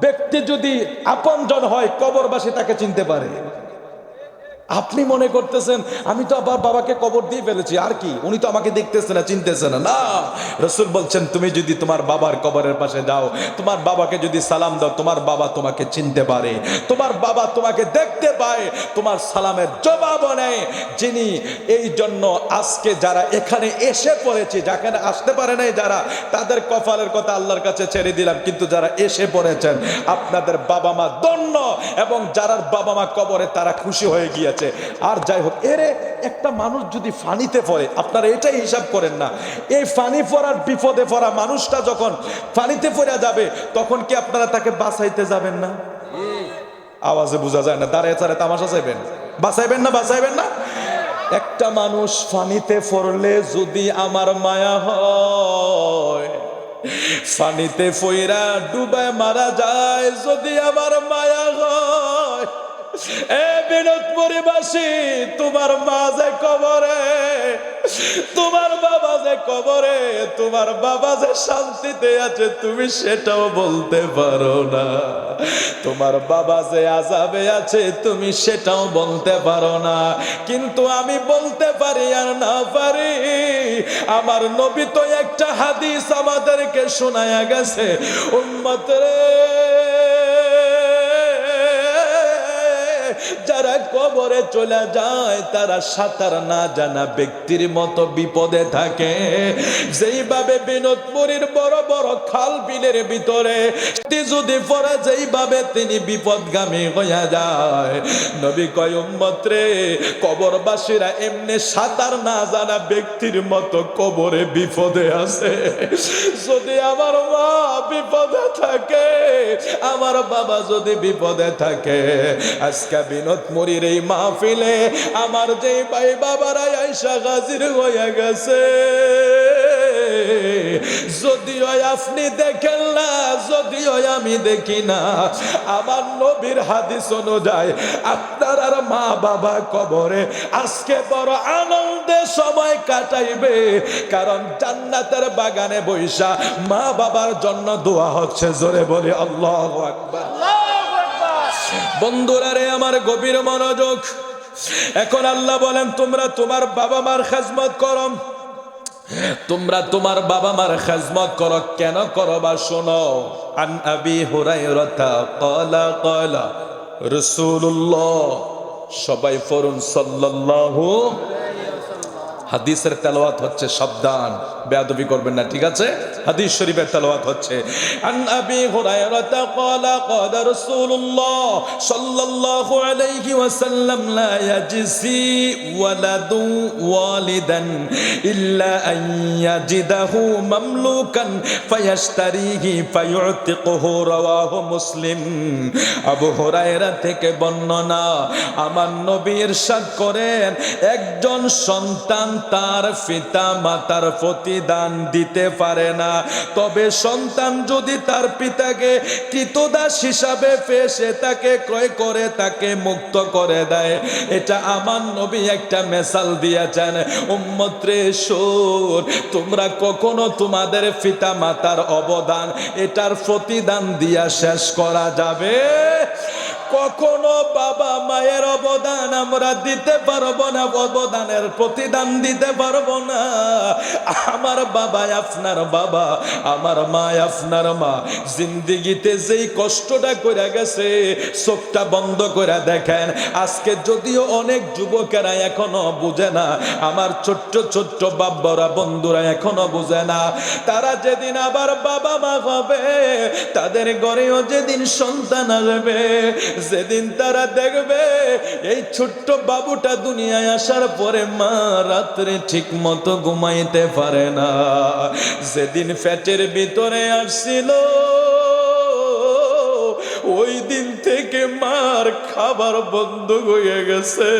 ব্যক্তি যদি আপনজন হয়, কবরবাসী তাকে চিনতে পারে। আপনি মনে করতেছেন আমি তো আবার বাবাকে কবর দিয়ে ফেলেছি, আর কি, উনি তো আমাকে দেখতেছে না, চিনতেছে না। না, রাসূল বলছেন তুমি যদি তোমার বাবার কবরের পাশে যাও, তোমার বাবাকে যদি সালাম দাও, তোমার বাবা তোমাকে চিনতে পারে, তোমার বাবা তোমাকে দেখতে পায়, তোমার সালামের জবাব নেয়। যিনি এই জন্য আজকে যারা এখানে এসে পড়েছে, যেখানে আসতে পারে নাই যারা, তাদের কপালের কথা আল্লাহর কাছে ছেড়ে দিলাম, কিন্তু যারা এসে পড়েছেন আপনাদের বাবা মা ধন্য, এবং যারা বাবা মা কবরে তারা খুশি হয়ে গিয়েছে। আর যাই হোক, এরে একটা মানুষ যদি ফানিতে পড়ে, আপনারা এটাই হিসাব করেন না, এই ফানি পড়ার বিপদে পড়া মানুষটা যখন ফানিতে পড়ে যাবে, তখন কি আপনারা তাকে বাঁচাইতে যাবেন না? আওয়াজে বোঝা যায় না, দাঁড়িয়ে চারে তামাশা চাইবেন, বাঁচাইবেন না? বাঁচাইবেন না? একটা মানুষ ফানিতে পড়লে যদি আমার মায়া হয়, ফানিতে পইরা ডুবায় মারা যায় যদি আমার মায়া হয়, এ বিনোদপুরীবাসী, তোমার মা যে কবরে, তোমার বাবা যে কবরে, তোমার বাবা যে শান্তিতে আছে তুমি সেটাও বলতে পারো না। তোমার বাবা যে আযাবে আছে তুমি সেটাও বলতে পারো না। কিন্তু আমি বলতে পারি আর না পারি, আমার নবী তো একটা হাদিস আমাদেরকে শোনায়া গেছে, উম্মত রে, যারা কবরে চলে যায় তারা সাঁতার না জানা ব্যক্তির মতো বিপদে থাকে। যেইভাবে বিনোদপুরীর বড় বড় খাল বিলের ভিতরে যদি পড়ে, যেইভাবে তিনি বিপদগামী হইয়া যায়, নবী কয় উম্মত রে, কবরবাসীরা এমনি সাঁতার না জানা ব্যক্তির মতো কবরে বিপদে আছে। যদি আমার মা বিপদে থাকে, আমার বাবা যদি বিপদে থাকে, আজকে বিনোদপুরীর এই মাহফিলে আমার যে ভাই বাবারা আয়েশা হাজির হয়ে গেছে, যদিও আপনি দেখেন না, যদিও আমি দেখি না, আমার নবীর হাদিস অনুযায়ী আপনার আর মা বাবা কবরে আজকে বড় আনন্দে সময় কাটাইবে, কারণ জান্নাতের বাগানে বৈশা মা বাবার জন্য দোয়া হচ্ছে। জোরে বলি আল্লাহু আকবার। বন্ধুরা রে আমার, গভীর মনোযোগ। এখন আল্লাহ বলেন তোমরা তোমার বাবা মার খেজমত করো, তোমরা তোমার বাবা মার খেজমত করো। কেন করো বা শোনো। আন আবি হুরায়রা ক্বালা ক্বালা রাসূলুল্লাহ, সবাই পড়ুন সাল্লাল্লাহু। হাদিসের তেলাওয়াত হচ্ছে, সাবধান, বেয়াদবি করবেন না, ঠিক আছে? হাদিস শরীফের তেলাওয়াত হচ্ছে। আন আবি হুরায়রা ক্বালা ক্বালা রাসূলুল্লাহ সাল্লাল্লাহু আলাইহি ওয়াসাল্লাম, লা ইয়াজসি ওয়ালাদু ওয়ালিদান ইল্লা আন ইয়াজিদাহু মামলুকান ফায়াশতারিহি ফায়ুতিকুহু, রাওয়াহু মুসলিম। আবু হুরায়রা থেকে বর্ণনা, আমার নবী ইরশাদ করেন, একজন সন্তান তার পিতা মাতার প্রতিদান দিতে পারে না, তবে সন্তান যদি তার পিতাকে কৃতদাস হিসাবে পেয়ে সে তাকে ক্রয় করে তাকে মুক্ত করে দেয়। এটা আমার নবী একটা মেসাল দিয়েছেন। উম্মত রে শোন, তোমরা কখনো তোমাদের পিতা মাতার অবদান এটার প্রতিদান দিয়া শেষ করা যাবে? কখনো বাবা মায়ের অবদান আমরা দিতে পারবো না, অবদানের প্রতিদান দিতে পারবো না। আমার বাবা আপনার বাবা, আমার মা আপনার মা, জিন্দিগিতে যেই কষ্টটা করে গেছে, চোখটা বন্ধ করে দেখেন। আজকে যদিও অনেক যুবকেরা এখনো বুঝে না, আমার ছোট্ট ছোট্ট বাব্বরা বন্ধুরা এখনো বুঝে না, তারা যেদিন আবার বাবা মা হবে, তাদের ঘরেও যেদিন সন্তান আসবে, যেদিন তারা দেখবে এই ছোট্ট বাবুটা দুনিয়ায় আসার পরে মা রাত্রে ঠিক মতো ঘুমাইতে পারে না, যেদিন পেটের ভিতরে আসছিল ওই দিন থেকে মার খাবার বন্ধ হয়ে গেছে।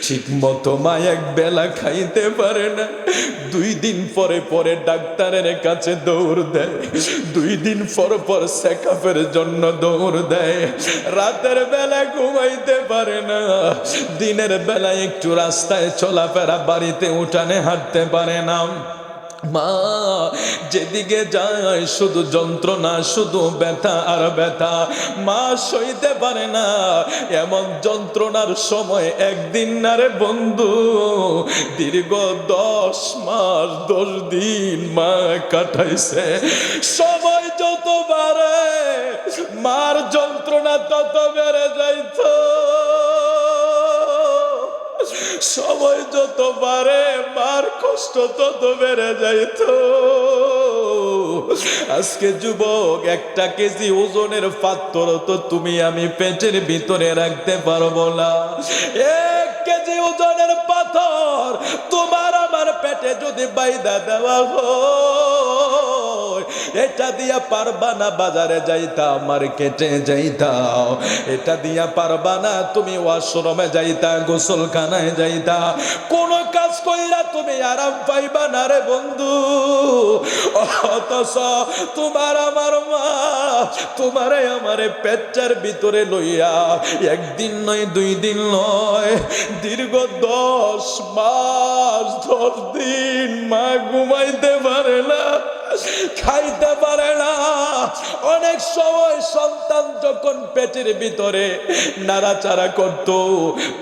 ঠিক মতো মা এক বেলা খাইতে পারে না, 2 দিন পরে পরে ডাক্তারের কাছে দৌড় দেয়, 2 দিন পর পর চেকআপের জন্য দৌড় দেয়। রাতের বেলা ঘুমাইতে পারে না, দিনের বেলা একটু রাস্তায় চলাফেরা, বাড়িতে উঠানে হাঁটতে পারে না। মা যেদিকে যায় শুধু যন্ত্রণা, শুধু ব্যথা আর ব্যথা, মা সইতে পারে না। এমন যন্ত্রণার সময় একদিন না রে বন্ধু, দীর্ঘ 10 মাস 10 দিন মা কাটাইছে। সময় যত বাড়ে মার যন্ত্রণা তত বেড়ে যাইত, সময় যত বাড়ে মার কষ্ট তত বেড়ে যাইত। আজকে যুবক, 1 কেজি ওজনের পাথর তো তুমি আমি পেটের ভিতরে রাখতে পারবো না। 1 কেজি ওজনের পাথর তোমার আমার পেটে যদি বাইদা দেওয়া হয়, এটা দিয়া পারবা না বাজারে যাইতা, মার্কেটে যাইতা, এটা দিয়া পারবা না তুমি ওয়াশরুমে যাইতা, গোসলখানায় যাইতা, কোন কাজ কইরা তুমি আরাম পাইবা না রে বন্ধু। অথচ তোমার আমার মা তোমারে আমারে পেটটার ভিতরে লইয়া একদিন নয় 2 দিন নয় দীর্ঘ 10 মাস 10 দিন মা ঘুমাইতে পারে না, খাইতে পারে না। অনেক সময় সন্তান যখন পেটের ভিতরে নাড়াচাড়া করত,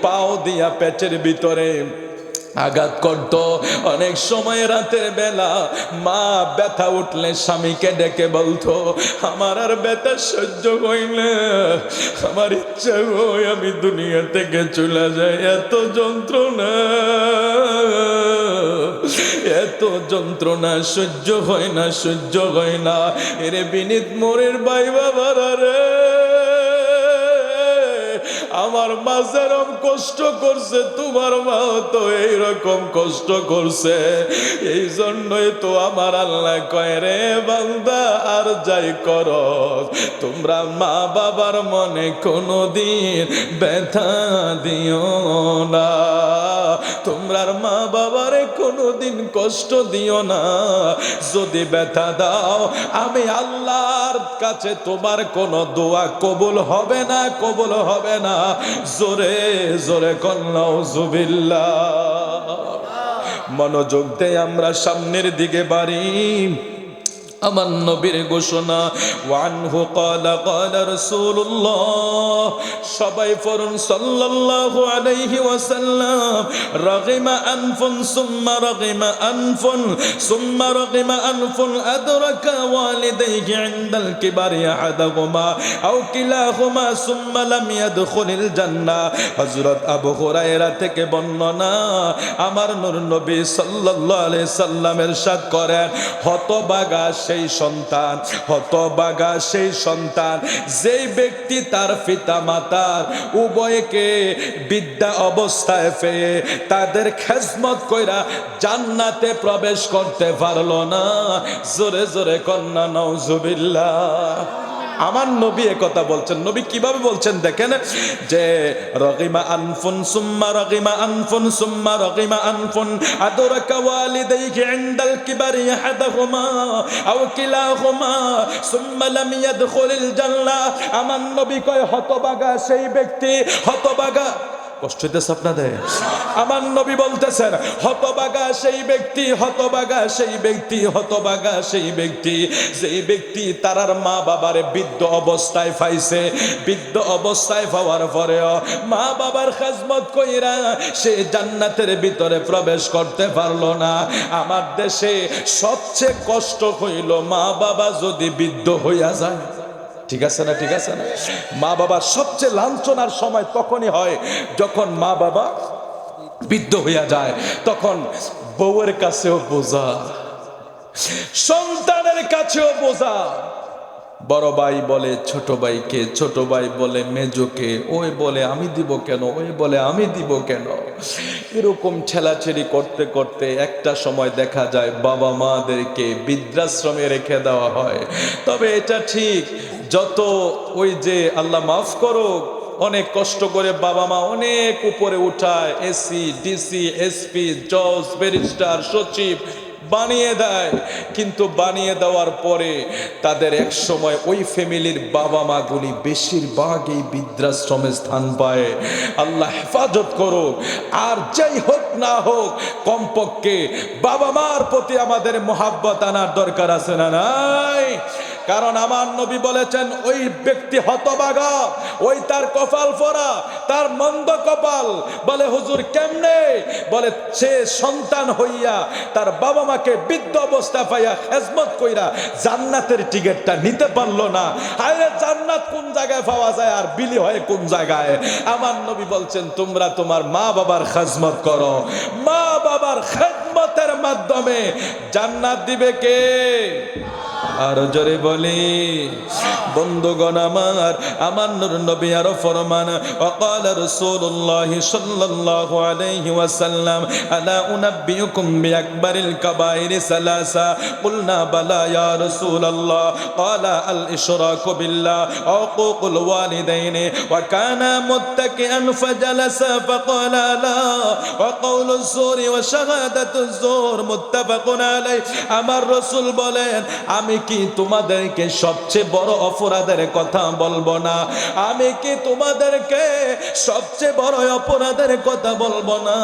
পাও দিয়া পেটের ভিতরে আঘাত করত, অনেক সময় রাতের বেলা মা ব্যথা উঠলে স্বামীকে ডেকে বলতো, আমার আর ব্যথা সহ্য হয় না, আমার ইচ্ছা হয় আমি দুনিয়া থেকে চলে যাই, এত যন্ত্রণা, এত যন্ত্রণা সহ্য হয় না, সহ্য হয় না। এরে বিনীত মোরের ভাই বাবারা রে, আমার মা যেরকম কষ্ট করছে তোমার মা তো এইরকম কষ্ট করছে। এই জন্যই তো আমার আল্লাহ কয়, রে বান্দা আর যাই করো তোমরা মা বাবার মনে কোনোদিন ব্যথা দিও না, তোমরার মা বাবারে কোনোদিন কষ্ট দিও না। যদি ব্যথা দাও আমি আল্লাহর কাছে তোমার কোনো দোয়া কবুল হবে না, কবুল হবে না। জোরে জোরে নাউজুবিল্লাহ। মনোযোগ দিয়ে আমরা সামনের দিকে বাড়ি। আমার নবীর ঘোষণা, ওয়ানহু ক্বালা ক্বালা রাসূলুল্লাহ, সবাই পড়ুন সাল্লাল্লাহু আলাইহি ওয়াসাল্লাম। রাগিমা আনফুন সুম্মা রাগিমা আনফুন সুম্মা রাগিমা আনফুন আদরাকা ওয়ালিদাইহি ইনদাল কিবারি আহাদুহুমা আও কিলাহুমা সুম্মা লাম ইয়াদখুলিল জান্নাহ। হযরত আবু হুরায়রা থেকে বর্ণনা, আমার নূর নবী সাল্লাল্লাহু আলাইহি সাল্লাম ইরশাদ করেন, হতভাগা সেই সন্তান, হতভাগা সেই সন্তান যেই ব্যক্তি তার পিতা মাতার উভয়কে বিদ্যা অবস্থায় পেয়ে তাদের খেজমত কইরা জান্নাতে প্রবেশ করতে পারলো না। জোরে জোরে কন্যা নাউজুবিল্লাহ। আমার নবী একথা বলছেন। নবী কিভাবে বলছেন দেখেন, যে রাগিমা আনফুন সুম্মা রাগিমা আনফুন সুম্মা রাগিমা আনফুন আদরাকা ওয়ালিদাইহি ইনদাল কিবারি আহাদুহুমা আও কিলাহুমা সুম্মা লাম ইয়াদখুলিল জান্নাহ। আমার নবী কয়, হতভাগা সেই ব্যক্তি, হতভাগা, কষ্ট হইতেছে আপনাদের? আমার নবী বলতেছেন, হতভাগা সেই ব্যক্তি, হতভাগা সেই ব্যক্তি, হতভাগা সেই ব্যক্তি যেই ব্যক্তি তারার মা বাবারে বৃদ্ধ অবস্থায় পাইছে, বৃদ্ধ অবস্থায় পাওয়ার পরেও মা বাবার খেজমত কইরা সে জান্নাতের ভিতরে প্রবেশ করতে পারলো না। আমার দেশে সবচেয়ে কষ্ট হইল মা বাবা যদি বৃদ্ধ হইয়া যায়। ঠিক আছে না? ঠিক আছে না? মা বাবার সবচেয়ে লাঞ্ছনার সময় তখনই হয় যখন মা বাবা বৃদ্ধ হইয়া যায়। তখন বউয়ের কাছেও বোঝা, সন্তানের কাছেও বোঝা। বড় ভাই বলে ছোট ভাইকে, ছোট ভাই বলে মেজোকে, ওই বলে আমি দিব কেন, ওই বলে আমি দিব কেন। এরকম ঠেলাঠেলি করতে করতে একটা সময় দেখা যায় বাবা মাদেরকে বৃদ্ধাশ্রমে রেখে দেওয়া হয়। তবে এটা ঠিক, যত ওই যে আল্লাহ মাফ করো, অনেক কষ্ট করে বাবা মা অনেক উপরে উঠায়, এসি ডিসি এসপি জজ ব্যারিস্টার সচিব বানিয়ে দেয়, কিন্তু বানিয়ে দেওয়ার পরে তাদের এক সময় ওই ফ্যামিলির বাবা মাগুলি বেশিরভাগ এই বৃদ্ধাশ্রমে স্থান পায়। আল্লাহ হেফাজত করুক। আর যাই হোক না হোক, কমপক্ষে বাবা মার প্রতি আমাদের মহাব্বত আনার দরকার আছে না নাই? কারণ আমার নবী বলেছেন, ওই ব্যক্তি হতভাগা, ওই তার কপাল ফোড়া, তার মন্দ কপাল। বলে হুজুর কেমনে? বলে সে সন্তান হইয়া তার বাবা মাকে বৃদ্ধ অবস্থা পাইয়া খেজমত কইরা জান্নাতের টিকিটটা নিতে পারলো না। আরে জান্নাত কোন জায়গায় পাওয়া যায় আর বিলি হয় কোন জায়গায়? আমার নবী বলছেন, তোমরা তোমার মা বাবার খেজমত করো, মা বাবার খেজমতের মাধ্যমে জান্নাত দিবে কে? আর জোরে বলি বন্ধুগণ আমার, আমার নূর নবী আরো ফরমান, ওয়াকাল রাসূলুল্লাহ সাল্লাল্লাহু আলাইহি ওয়াসাল্লাম, আলা উনাব্বিউকুম বিআকবারিল কাবাইরি সালাসা। কুলনা বালা ইয়া রাসূলুল্লাহ। ক্বালা আল ইশরাকু বিল্লাহ ওয়া উকুকুল ওয়ালিদাইনি ওয়া কানা মুত্তাকিআন ফাজালাসা ফাকালা লা ওয়া কাউলুজ জুরি ওয়া শাহাদাতুজ জুর মুত্তাফাকুন আলাইহি। আমার রাসূল বলেন, আমি আমি কি তোমাদেরকে সবচেয়ে বড় অপরাধের কথা বলবো না? আমি কি তোমাদেরকে সবচেয়ে বড় অপরাধের কথা বলবো না?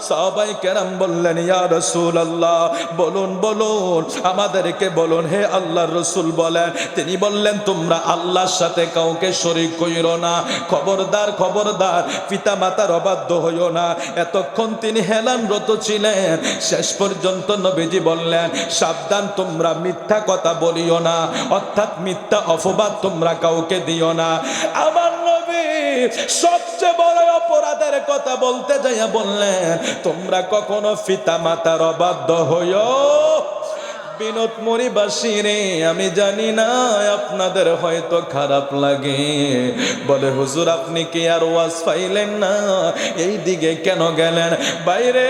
সাহাবায়ে কেরাম বললেন, ইয়া রাসূলুল্লাহ, বলুন বলুন, আমাদেরকে বলুন হে আল্লাহর রাসূল বলেন। তিনি বললেন, তোমরা আল্লাহর সাথে কাউকে শরীক কইরো না, খবরদার খবরদার, পিতা মাতার অবাধ্য হইও না। এতক্ষণ তিনি হেলানরত ছিলেন, শেষ পর্যন্ত নবীজি বললেন, সাবধান, তোমরা মিথ্যা কথা বলিও না, অর্থাৎ মিথ্যা অপবাদ তোমরা কাউকে দিও না। আমার নবী সবচেয়ে বড় অপরাধের কথা বলতে যাইয়া বললেন, তোমরা কখনো পিতা মাতার অবাধ্য হইও। বিনোদ মরিবাসী রে, আমি জানি না আপনাদের হয়তো খারাপ লাগে, বলে হুজুর আপনি কি আর ওয়াজ পাইলেন না, এই দিকে কেন গেলেন? বাইরে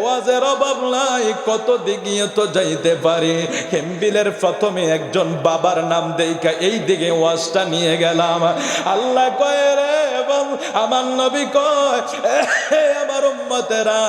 ওয়াজের অভাব নাই, কত দিকে তো যাইতে পারি। হেমবিলের প্রথমে একজন বাবার নাম দেইকা এই দিকে ওয়াজটা নিয়ে গেলাম। আল্লাহ কয় রে, এবং আমার নবী কয়, আমার উম্মতেরা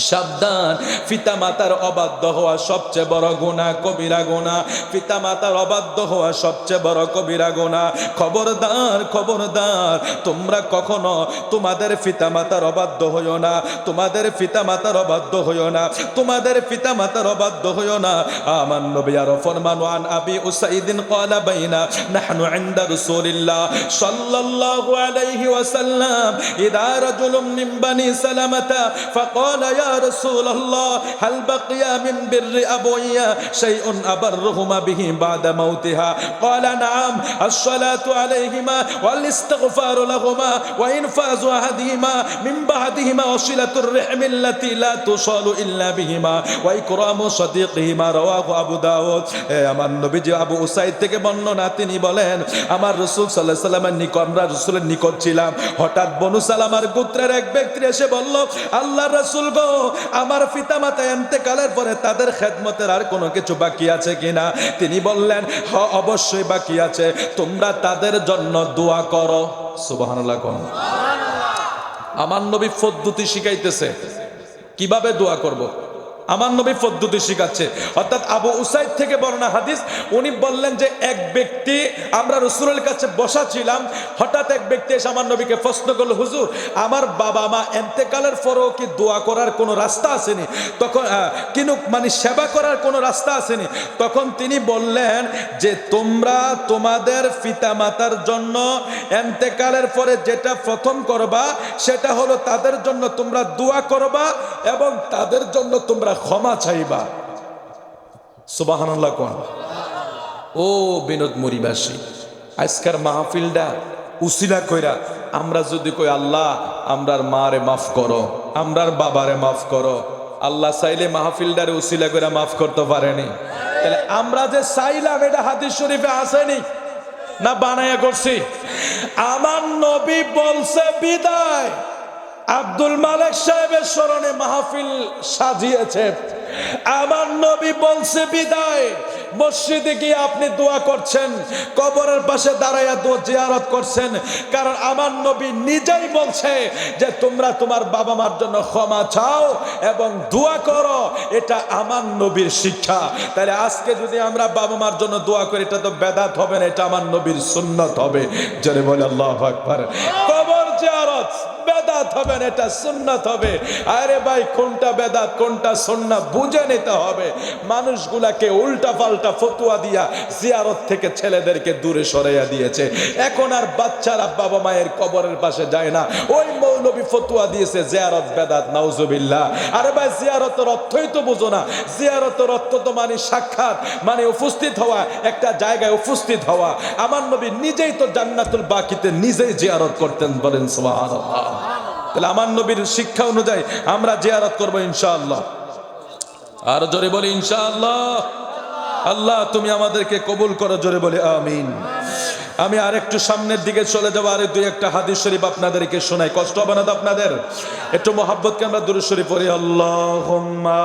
সাবধান, পিতা মাতার অবাধ্য হওয়া সবচেয়ে বড় গুনাহ, কবিরা গুনাহ। পিতা মাতার অবাধ্য হওয়া সবচেয়ে বড় কবিরা গুনাহ। খবরদার খবরদার, তোমরা কখনো তোমাদের পিতা মাতার অবাধ্য হইও না, তোমাদের পিতা মাতার অবাধ্য হইও না, তোমাদের পিতা মাতার অবাধ্য হইও না। আমার নবী আরো ফরমান, আন আবি উসাইদিন ক্বালা বাইনা নাহনু ইনদা রাসূলিল্লাহ সাল্লাল্লাহু আলাইহি ওয়াসাল্লাম ইদা রাজুলুম মিন বানি সালামাতা ফাকালা يا رسول الله هل بقي من بر أبويا شيء أبرهما به بعد موتها؟ قال نعم، الصلاة عليهما والاستغفار لهما وإنفاذ أحدهما من بعدهما وصلة الرحم التي لا تصل إلا بهما وإكرام صديقهما رواه أبو داود। আমার নবীজি আবু উসাইদ থেকে বর্ণনা, তিনি বলেন, আমার রাসূল সাল্লাল্লাহু আলাইহি ওয়াসাল্লামের নিকট, আমরা রাসূলের নিকট ছিলাম, হঠাৎ বনু সালামার গোত্রের এক ব্যক্তি এসে বলল, আল্লাহর রাসূল গো, আমার পিতামাতা ইন্তেকালের পরে তাদের খেদমতের আর কোনো কিছু বাকি আছে কিনা? তিনি বললেন, হ্যাঁ অবশ্যই বাকি আছে, তোমরা তাদের জন্য দোয়া করো। সুবহানাল্লাহ কোন। আমার নবী পদ্ধতি শিখাইতেছে কিভাবে দোয়া করব। আমার নবী পদ্ধতি শিখাচ্ছে। অর্থাৎ আবু উসাইদ থেকে বর্ণনা হাদিস, উনি বললেন যে এক ব্যক্তি, আমরা রাসূলের কাছে বসা ছিলাম, হঠাৎ এক ব্যক্তি এসে আমার নবীকে প্রশ্ন করলো, হুজুর আমার বাবা মা ইন্তেকালের পরেও কি দোয়া করার কোনো রাস্তা আসেনি? তখন কিন্তু মানে সেবা করার কোনো রাস্তা আসেনি? তখন তিনি বললেন যে তোমরা তোমাদের পিতা মাতার জন্য ইন্তেকালের পরে যেটা প্রথম করবা সেটা হলো তাদের জন্য তোমরা দোয়া করবা এবং তাদের জন্য তোমরা ক্ষমা চাইবা। সুবহানাল্লাহ কোন। ও বিনোদ মরিবাসী, আজকের মাহফিলটা উসিলা কইরা আমরা যদি কই, আল্লাহ আমরার মারে মাফ করো, আমরার বাবারে মাফ করো, আল্লাহ চাইলে মাহফিলটারে উসিলা কইরা মাফ করতে পারেনি? তাহলে আমরা যে চাইলাম এটা হাদিস শরীফে আসেনি না বানায়া করছি? আমার নবী বলছে বিদায় আব্দুল মালিক সাহেবের স্মরণে মাহফিল সাজিয়েছে। আমার নবী বলছে বিদায় মসজিদে গিয়ে আপনি দোয়া করছেন, কবরের পাশে দাঁড়াইয়া দোয়া জিয়ারত করছেন, কারণ আমার নবী নিজেই বলছে যে তোমরা তোমার বাবা মার জন্য ক্ষমা চাও এবং দোয়া করো, এটা আমার নবীর শিক্ষা। তাহলে আজকে যদি আমরা বাবা মার জন্য দোয়া করি, এটা তো বেদাত হবে না, এটা আমার নবীর সুন্নাত হবে। জোরে বলে আল্লাহু আকবার। কবর জিয়ারত বেদাত হবে না, এটা সুন্নাত হবে। আরে ভাই, কোনটা বেদাত কোনটা সুন্নাত বুঝে নিতে হবে। মানুষগুলাকে উল্টা পাল্টা ফতোয়া দিয়া জিয়ারত থেকে ছেলেদেরকে দূরে সরাইয়া দিয়েছে। এখন আর বাচ্চারা বাবা মায়ের কবরের পাশে যায় না। ওই মৌলবী ফতোয়া দিয়েছে জিয়ারত বেদাত, নাউজুবিল্লাহ। আরে ভাই, জিয়ারতের অর্থই তো বুঝো না। জিয়ারতের অর্থ তো মানে সাক্ষাৎ, মানে উপস্থিত হওয়া, একটা জায়গায় উপস্থিত হওয়া। আমার নবী নিজেই তো জান্নাতুল বাকিতে নিজেই জিয়ারত করতেন, বলেন সুবহানাল্লাহ। তাহলে আমার নবীর শিক্ষা অনুযায়ী আমরা জিয়ারত করবো ইনশাআল্লাহ। আর জোরে বলি ইনশাআল্লাহ। আল্লাহ তুমি আমাদেরকে কবুল করো, জোরে বলি আমিন। আমি আরেকটু সামনের দিকে চলে যাবো, আর দুই একটা হাদিস শরীফ আপনাদেরকে শোনাই, কষ্ট হবে না তো আপনাদের? একটু মোহাব্বতকে আমরা দুরূদ শরীফ পড়ি। আল্লাহুম্মা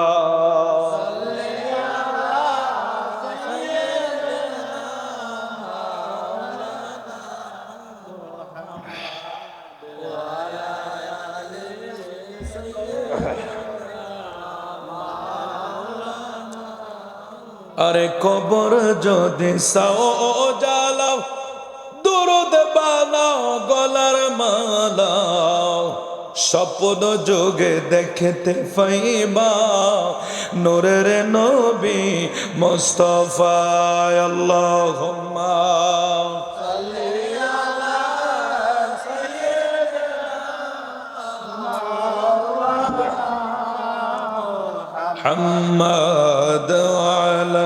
আরে কবর যদি সাও জ্বালাও, দরুদ বানাও গলার মালা, স্বপ্ন যোগে দেখতে পাইবা নূরের নবী মুস্তাফা। আল্লাহুম্মা মুহাম্মাদ ওয়ালা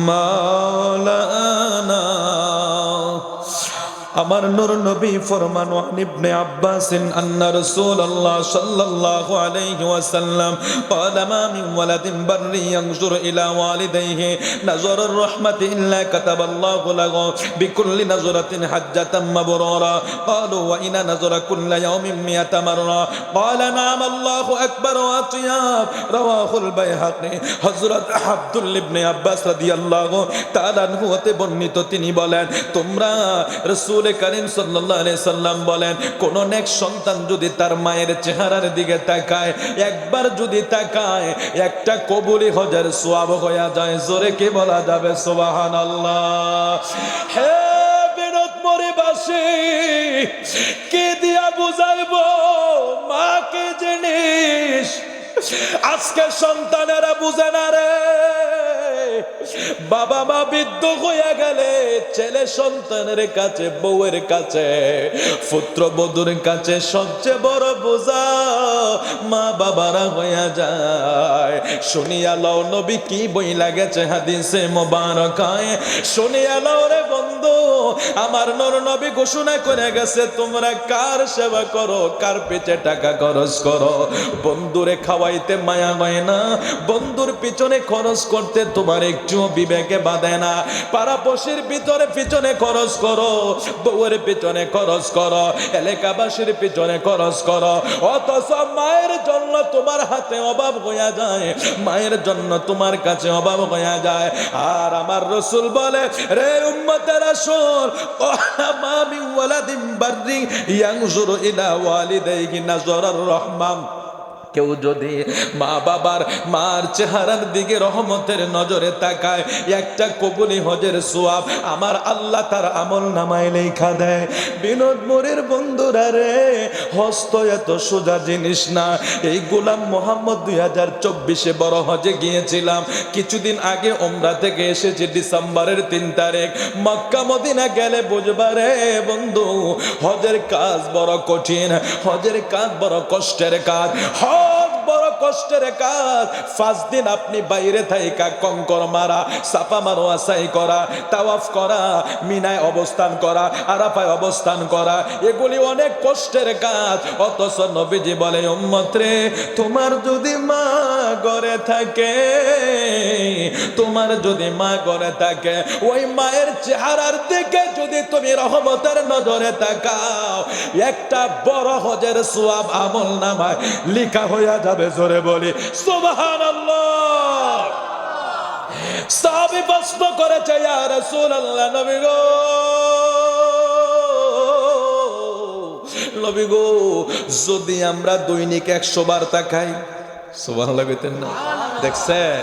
মাওলানা। আমার নূর নবী ফরমান ওয়ান ইবনে আব্বাস আন্না রাসূলুল্লাহ সাল্লাল্লাহু আলাইহি ওয়াসাল্লাম قال ما من ولد بر ينظر الى والديه نظر الرحمه الا كتب الله له بكل نظره حجه مبرورا قالوا وان نظر كل يوم 100 مره قال نعم الله اكبر واطيب رواه البيهقي। হযরত আব্দুল্লাহ ইবনে আব্বাস রাদিয়াল্লাহু তাআলা আনহু হতে বর্ণিত, তিনি বলেন তোমরা রাসূল করিম সাল্লাল্লাহু আলাইহি সাল্লাম বলেন কোন নেক সন্তান যদি তার মায়ের চেহারার দিকে তাকায়, একবার যদি তাকায়, একটা কবুলি হজের সওয়াব হয়ে যায়। জোরে কি বলা যাবে সুবহানাল্লাহ। হে বিনোদমরিবাসী, কি দিয়া বুঝাইবো মা কি জিনিস? আজকে সন্তানেরা বুঝে না রে। বাবা মা বৃদ্ধ হয়ে গেলে ছেলে সন্তানের কাছে, বউয়ের কাছে, পুত্র বধূর কাছে সবচেয়ে বড় বোঝা মা বাবারা হয়ে যায়। শুনিয়া লও নবী কি বই লাগেছে হাদিসে মোবারকায়, শুনিয়া লও রে বন্ধু। আমার নূর নবী ঘোষণা করে গেছে তোমরা কার সেবা করো, কার পেটে টাকা খরচ করো। বন্ধুরে খাওয়াইতে মায়া হয় না, বন্ধুর পিছনে খরচ করতে তোমার একটুও বিবেকে বাঁধে না। পাড়াপড়শির ভিতরে পিছনে খরচ করো, বউয়ের পিছনে খরচ করো, এলাকাবাসীর পিছনে খরচ করো, অথচ মায়ের জন্য তোমার হাতে অভাব হইয়া যায়, মায়ের জন্য তোমার কাছে অভাব হইয়া যায়। আর আমার রাসূল বলে রে উম্মতের রাসূল, মা মিন ওয়ালাদিন বাররি ইয়ানজুরু ইলা ওয়ালিদাইহি নাজরার রহমান, কেউ যদি মা বাবার মার চেহারার দিকে রহমতের নজরে তাকায়, একটা কবুলি হজের সওয়াব আমার আল্লাহ তার আমল নামায় লেখা দেয়। বিনোদ মোরের বন্ধুরা রে, হস্ত এত সোজা জিনিস না। এই গোলাম মোহাম্মদ 2024 বড় হজে গিয়েছিলাম, কিছুদিন আগে ওমরা থেকে এসেছি ডিসেম্বরের 3 তারিখ। মক্কা মদিনা গেলে বুঝবা রে বন্ধু, হজের কাজ বড় কঠিন, হজের কাজ বড় কষ্টের কাজ। বড় কষ্টের কাজ। 5 দিন আপনি বাইরে থাইকা কঙ্কর মারা, সাফা মারোয়া সাই করা, তাওয়াফ করা, মিনায় অবস্থান করা, আরাফায় অবস্থান করা, এগুলি অনেক কষ্টের কাজ। অথচ নবীজি বলে উম্মত রে, তোমার যদি মা ঘরে থাকে, তোমার যদি মা ঘরে থাকে, ওই মায়ের চেহারার দিকে যদি তুমি রহমতের নজরে তাকাও, একটা বড় হজের সওয়াব আমল নামায় লেখা হইয়া যাবে। জোরে বলি সুবহানাল্লাহ। সাহাবী প্রশ্ন করেছে ইয়া রাসূলুল্লাহ, নবী গো, নবী গো, যদি আমরা দৈনিক 100 বার তাকাই, সুবহানাল্লাহ কইতেন না? দেখছেন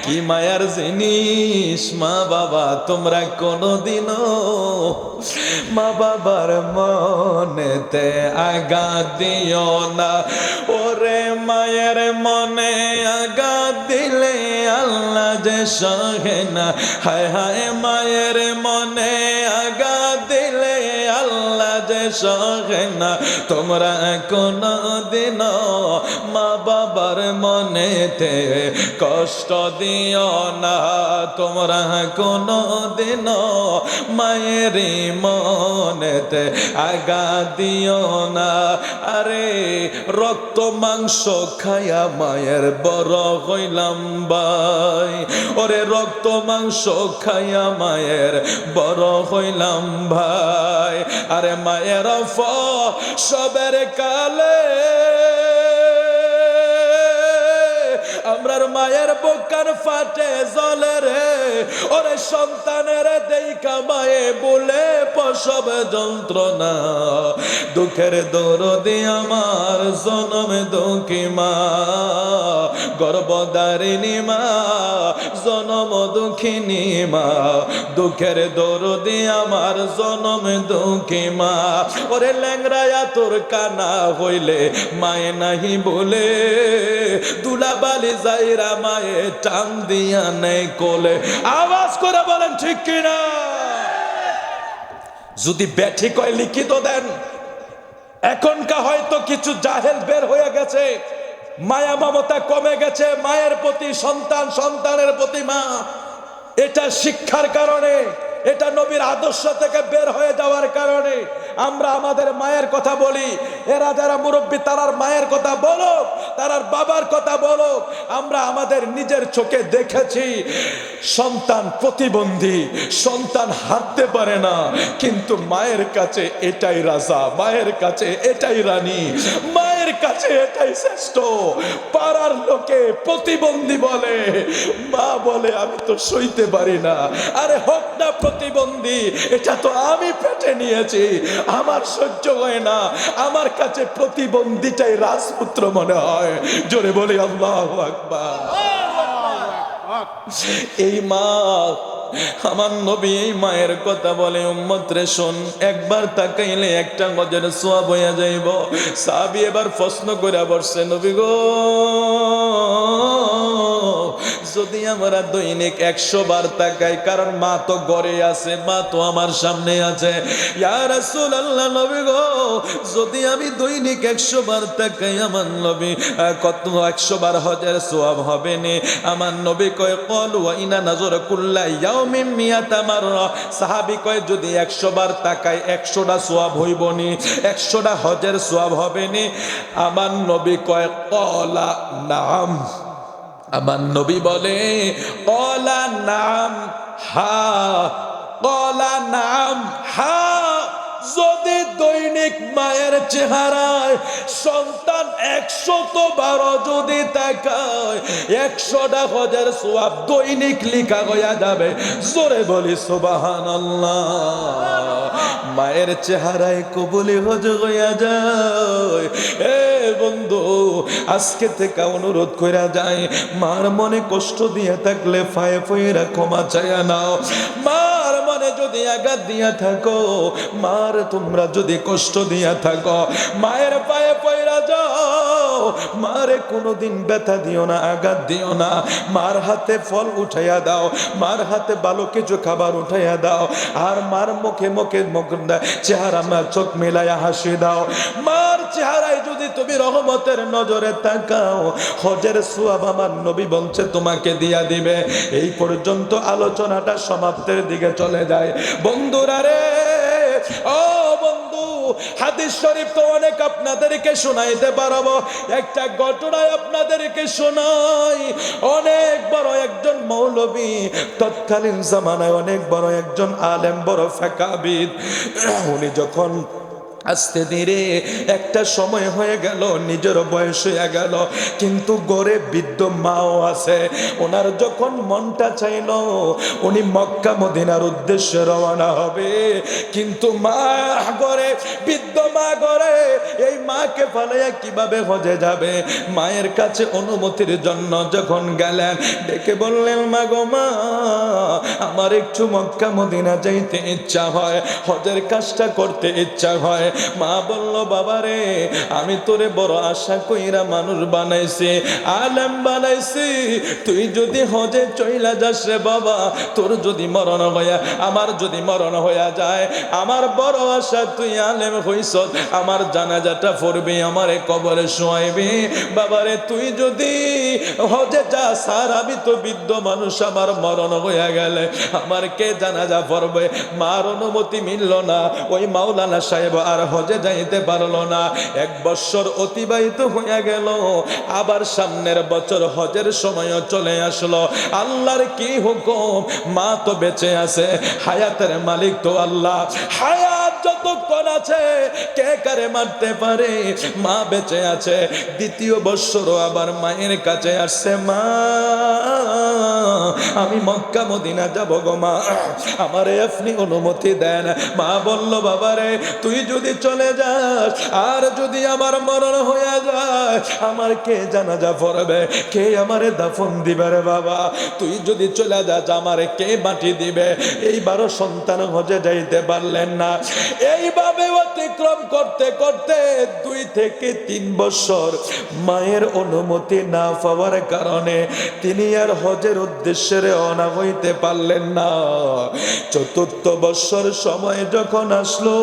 কি মায়ার জিনিস মা বাবা। তোমরা কোনদিনও মা বাবার মনেতে আঘাত দিও না। ওরে মায়ের মনে আঘাত দিলে আল্লাহ যে সহে না। হায় হায় মায়ের মনে আঘাত দিলে আল্লাহ যে সহে না। তোমরা কোনদিনও মা বাবার মনেতে কষ্ট দিও না। তোমরা কোনদিনও মায়ের মনেতে আঘাত দিও না। আরে রক্ত মাংস খায়া মায়ের বড় হইলাম ভাই, ওরে রক্ত মাংস খায়া মায়ের বড় হইলাম ভাই। আরে মায়ের সবের কালে আমরার মায়ের বুকার ফাটে জ্বলে রে। ওরে সন্তানের দেখা মায়ে বলে প্রসব যন্ত্রণা, দুঃখের দরদে আমার জনম দুঃখী মা, গর্ভধারিণী মা, জনম দুঃখিনী মা, দুঃখের দরদে আমার জনম দুঃখী মা। ওরে ল্যাংরায়া তোর কানা হইলে মায়ে নাহি বলে, দুলাবালি যাইরা মায়ে টান দিয়া নেই কোলে। আওয়াজ করে বলেন ঠিক কিনা? যদি ব্যাঠিক হয় লিখিত দেন। এখনকার হয়তো কিছু জাহেল বের হয়ে গেছে, মায়া মমতা কমে গেছে, মায়ের প্রতি সন্তান, সন্তানের প্রতি মা। এটা শিক্ষার কারণে, এটা নবীর আদর্শ থেকে বের হয়ে যাওয়ার কারণে আমরা আমাদের মায়ের কথা বলি। এরা যারা মুরব্বী তারার মায়ের কথা বলো, তারার বাবার কথা বলো। আমরা আমাদের নিজের চোখে দেখেছি সন্তান প্রতিবন্ধী, সন্তান হাঁটতে পারে না, কিন্তু মায়ের কাছে এটাই রাজা, মায়ের কাছে এটাই রানী, মায়ের কাছে এটাই শ্রেষ্ঠ। পাড়ার লোকে প্রতিবন্ধী বলে, মা বলে আমি তো সইতে পারি না। আরে হোক না প্রতিবন্ধী, এটা তো আমি পেটে নিয়েছি, আমার সহ্য হয় না। আমার কাছে প্রতিবন্ধীটাই রাজপুত্র মনে হয়। জোরে বলি আল্লাহু আকবার। এই মা, আমার নবী এই মায়ের কথা বলে, উম্মত রে শোন, একবার তাকাইলে একটা গজের সোয়াব হইয়া যাইব। সাহাবী এবার প্রশ্ন করে বসছে, নবী গো, যদি আমরা দৈনিক 100 বার তাকাই, কারণ মা তো ঘরে আছে, মা তো আমার সামনে আছে, ইয়া রাসূলুল্লাহ নবী গো, যদি আমি দৈনিক 100 বার তাকাই, আমার নবী কত 100 বার হজের সওয়াব হবে নি? আমার নবী কয়, ক্বালু ওয়া ইনা নাযরা কুল্লা ইয়াউমিন মিয়াতা মাররা। সাহাবী কয়, যদি 100 বার তাকাই 100টা সওয়াব হইব নি, 100টা হজের সওয়াব হবে নি? আমার নবী কয়, ক্বালা নাম। আমার নবী বলে, ক্বালা নাম, হা, ক্বালা নাম, হা। যদি দৈনিক মায়ের চেহারায় সন্তান 112 যদি তাকায়, 100টা হজের সওয়াব দৈনিক লিখা হইয়া যাবে। জোরে বলি সুবহানাল্লাহ। মায়ের চেহারায় কবুলি হজ হইয়া যায়। এ বন্ধু, আজকে থেকে অনুরোধ কইরা যায়, মার মনে কষ্ট দিয়ে থাকলে ফায়ে ফইরা ক্ষমা চাইয়া নাও। মার মনে যদি আঘাত দিয়া থাকো, মার তোমরা যদি কষ্ট দিয়া থাকো, মায়ের পায়ে পয়রা যাও। মারে কোনোদিন ব্যথা দিও না, আঘাত দিও না। মার হাতে ফল উঠাইয়া দাও, মার হাতে ভালো কিছু খাবার উঠাইয়া দাও, আর মার মুখে মুখে চেহারা চোখ মিলাইয়া হাসি দাও। মার চেহারায় যদি তুমি রহমতের নজরে তাকাও, হজের সওয়াব আমার নবী বলছে তোমাকে দিয়া দিবে। এই পর্যন্ত আলোচনাটা সমাপ্তের দিকে চলে যায়। বন্ধুরা রে, ও বন্ধু, হাদিস শরীফ তো অনেক আপনাদেরকে শোনাইতে পারবো, একটা ঘটনায় আপনাদেরকে শোনাই। অনেক বড় একজন মৌলবী, তৎকালীন জামানায় অনেক বড় একজন আলেম, বড় ফিকহবিদ। উনি যখন আস্তে ধীরে একটা সময় হয়ে গেল, নিজের বয়স হয়ে গেল, কিন্তু গড়ে বৃদ্ধ মাও আছে। ওনার যখন মনটা চাইল উনি মক্কা মদিনার উদ্দেশ্যে রওনা হবে, কিন্তু মা গড়ে, বৃদ্ধ মা গড়ে, এই মাকে ফালাইয়া কিভাবে হজে যাবে? মায়ের কাছে অনুমতির জন্য যখন গেলেন, ডেকে বললেন, মা গো মা, আমার একটু মক্কা মদিনা যাইতে ইচ্ছা হয়, হজের কাজটা করতে ইচ্ছা হয়। মা বলল, বাবারে, আমি তোরে বড় আশা কইরা মানুষ বানাইছি, আলেম বানাইছি, তুই যদি হজে চইলা যাস রে বাবা, তোর যদি মরণ হইয়া, আমার যদি মরণ হইয়া যায়, আমার বড় আশা তুই আলেম হইছ, আমার জানাজাটা পড়বি, আমারে কবরে শোয়াইবি। বাবারে, তুই যদি হজে যাস, আর আমি তো বৃদ্ধ মানুষ, আমার মরণ হইয়া গেলে আমার কে জানাজা পড়বে? মার অনুমতি মিলল না, ওই মাওলানা সাহেব আর হজে যাইতে পারলো না। 1 বছর অতিবাহিত হয়ে গেল, আবার সামনের বছর হজের সময়ও চলে আসলো। আল্লাহর কি হুকুম, মা তো বেঁচে আছে, হায়াতের মালিক তো আল্লাহ। হায়াত যতক্ষণ আছে কে কারে মারতে পারে, মা বেঁচে আছে। দ্বিতীয় বৎসরও আবার মায়ের কাছে আসছে, মা আমি মক্কা মদিনা যাব গো মা, আমারে আপনি অনুমতি দেন। মা বলল, বাবারে তুই যদি চলে যাস আর যদি আমার মরণ হয়ে যায়, আমার কে জানাজা পড়বে, কে আমারে দাফন দিবে রে বাবা? তুই যদি চলে যাস আমারে কে মাটি দিবে? এইবারও সন্তান হজে যাইতে পারলেন না। এইভাবে অতিক্রম করতে করতে 2 থেকে 3 বছর মায়ের অনুমতি না পাওয়ার কারণে তিনি আর হজের উদ্দেশ্যে রওনা হইতে পারলেন না। 4র্থ বৎসর সময় যখন আসলো,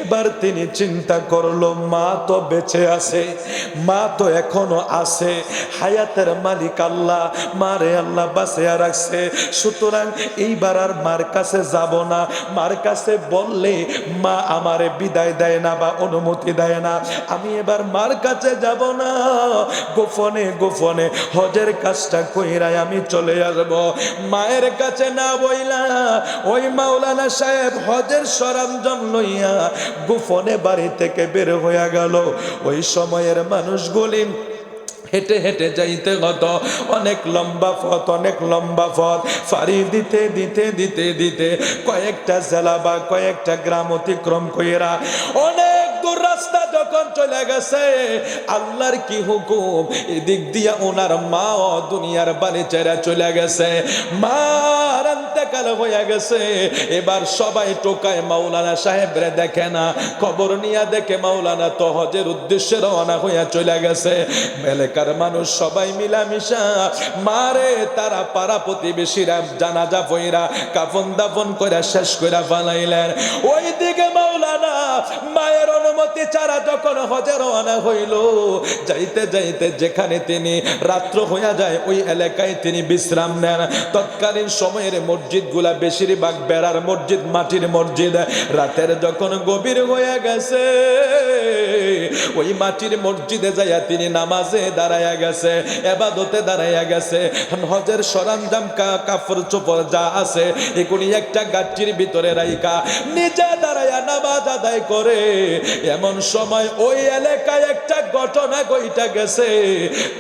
এবার তিনি চিন্তা করলো, মা তো বেঁচে আছে, মা তো এখনো আছে, হায়াতের মালিক আল্লাহ, মারে আল্লাহ বাঁচিয়ে রাখছে, সুতরাং এইবার আর মার কাছে যাব না। মার কাছে বললে মা আমারে বিদায় দেয় না বা অনুমতি দেয় না, আমি এবার মার কাছে যাব না, গোপনে গোপনে হজের কাজটা কইরাই আমি চলে আসব। মায়ের কাছে না বইলা ওই মাওলানা সাহেব হজের সরঞ্জাম লইয়া গোপনে বাড়ি থেকে বের হইয়া গেল। ওই সময়ের মানুষগুলি হেঁটে হেঁটে যাইতে হতো, অনেক লম্বা পথ, অনেক লম্বা পথ ফাড়ি দিতে দিতে দিতে দিতে কয়েকটা জেলা বা কয়েকটা গ্রাম অতিক্রম কইরা অনেক দূর রাস্তা যখন চলে গেছে, আল্লাহর কি হুকুম, এদিক দিয়া ওনার মা দুনিয়ার বাড়ি ছেড়ে চলে গেছে, মার ইন্তেকাল হয়ে গেছে। এবার সবাই টোকায় মাওলানা সাহেবরে দেখে না, খবর নিয়ে দেখে মাওলানা তো হজের উদ্দেশ্যে রওনা হইয়া চলে গেছে। এলাকার মানুষ সবাই মিলামিশা মারে তারা পাড়া প্রতিবেশীরা জানাজা পইরা কাফন দাফন করে শেষ করে ফেলাইলেন। ওইদিকে মাওলানা মায়ের অনুমতি ছাড়া যখন হজে রওনা হইল, যাইতে যাইতে যেখানে তিনি রাত্র হইয়া যায় ওই এলাকায় তিনি বিশ্রাম নেন। তৎকালীন সময়ের মসজিদগুলা বেশিরভাগ বেড়ার মসজিদ, মাটির মসজিদ। রাতের যখন গভীর হয়ে গেছে, ওই মাটির মসজিদে যাইয়া তিনি নামাজে দাঁড়াইয়া গেছে, এবাদতে দাঁড়াইয়া গেছে। হজের সরঞ্জাম কাপড় চোপড় যা আছে এগুলি একটা গাঠির ভিতরে রাইকা নিজে দাঁড়াইয়া নামাজ আদায় করে। এমন সময় ওই এলাকায় একটা ঘটনা ঘইটা গেছে,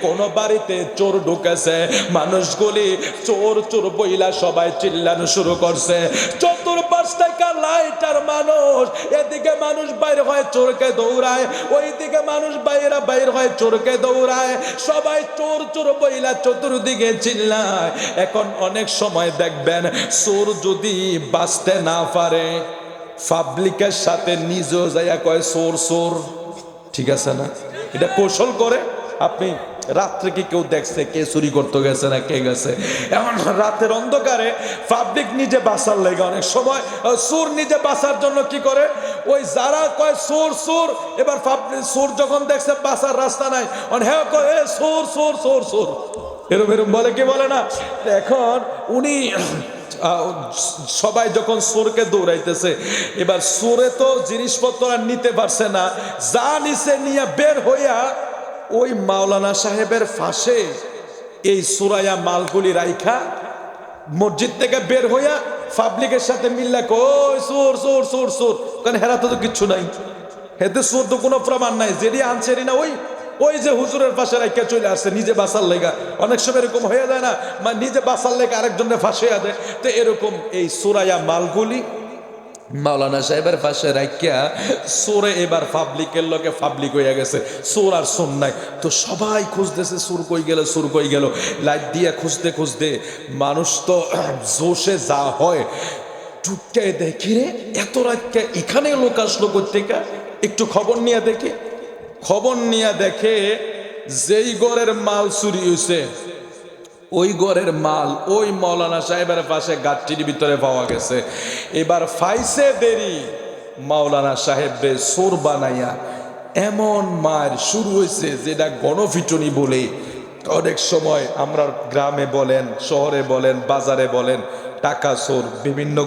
কোন বাড়িতে চোর ঢুকেছে। মানুষগুলি চোর চোর বইলা সবাই চিল্লানো শুরু করছে। চতুর্পাশ থেকে লাইটার মানুষ, এদিকে মানুষ বাইরে হয় চোরকে দৌড়ায়, ওইদিকে মানুষ বাইর হয় চোরকে দৌড়ায়, সবাই চোর চোর বইলা চতুর্দিকে চিল্লায়। এখন অনেক সময় দেখবেন চোর যদি বাঁচতে না পারে, পাবলিকের সাথে নিজেও যাইয়া কয় চোর চোর, ঠিক আছে না? এটা কৌশল করে। আপনি রাত্রে কি কেউ দেখছে কে চুরি করতে গেছে না কে গেছে? এমন রাতের অন্ধকারে পাবলিক নিজে বাঁচার লেগে অনেক সময় চোর নিজে বাঁচার জন্য কি করে, ওই যারা কয় চোর চোর, এবার চোর যখন দেখছে বাঁচার রাস্তা নাই, হ্যাঁ কয় চোর চোর চোর চোর, এরম এরম বলে, কি বলে না? এখন উনি সবাই যখন চোরকে দৌড়াইতেছে, এবার চোরে তো জিনিসপত্র আর নিতে পারছে না, যা নিচে নিয়ে বের হইয়া ওই মাওলানা সাহেবের ফাঁসে এই সুরাইয়া মালগুলি রাইখা মসজিদ থেকে বের হইয়া পাবলিকের সাথে মিল্লা কই চোর চোর চোর চোর, কারণ হেরা তো কিচ্ছু নাই, হেতে চোর তো কোনো প্রমাণ নাই, যেটি আনছে না ওই যে হুজুরের পাশে রাইখা চলে আসছে নিজে বাঁচার লেগা। অনেক সময় এরকম হয়ে যায় না, নিজে বাঁচার লেগা আরেকজনের ফাঁসে দেয়। তো এরকম এই সুরাইয়া মালগুলি মাওলানা সাহেবের পাশে রাখিয়া চোরে এবার পাবলিকের লোকে পাবলিক হইয়া গেছে, চোর আর চোর নাই। তো সবাই খুঁজতেছে চোর কই গেল, চোর কই গেল, লাইট দিয়ে খুঁজতে খুঁজতে মানুষ তো জোশে যা হয় টুককে দেখি রে এত রাতকে এখানে লোক আসলো কোত্থেকে, একটু খবর নিয়ে দেখে, খবর নিয়ে দেখে যেই ঘরের মাল চুরি হয়েছে ওই ঘরের মাল ওই মাওলানা সাহেবের পাশে গাঠটির ভিতরে পাওয়া গেছে। এবার ফাইসে দেরি মাওলানা সাহেবরে চোর বানাইয়া এমন মার শুরু হয়েছে যেটা গণপিটুনি বলে। অনেক সময় আমরা গ্রামে বলেন, শহরে বলেন, বাজারে বলেন, টাকা চোর, বিভিন্ন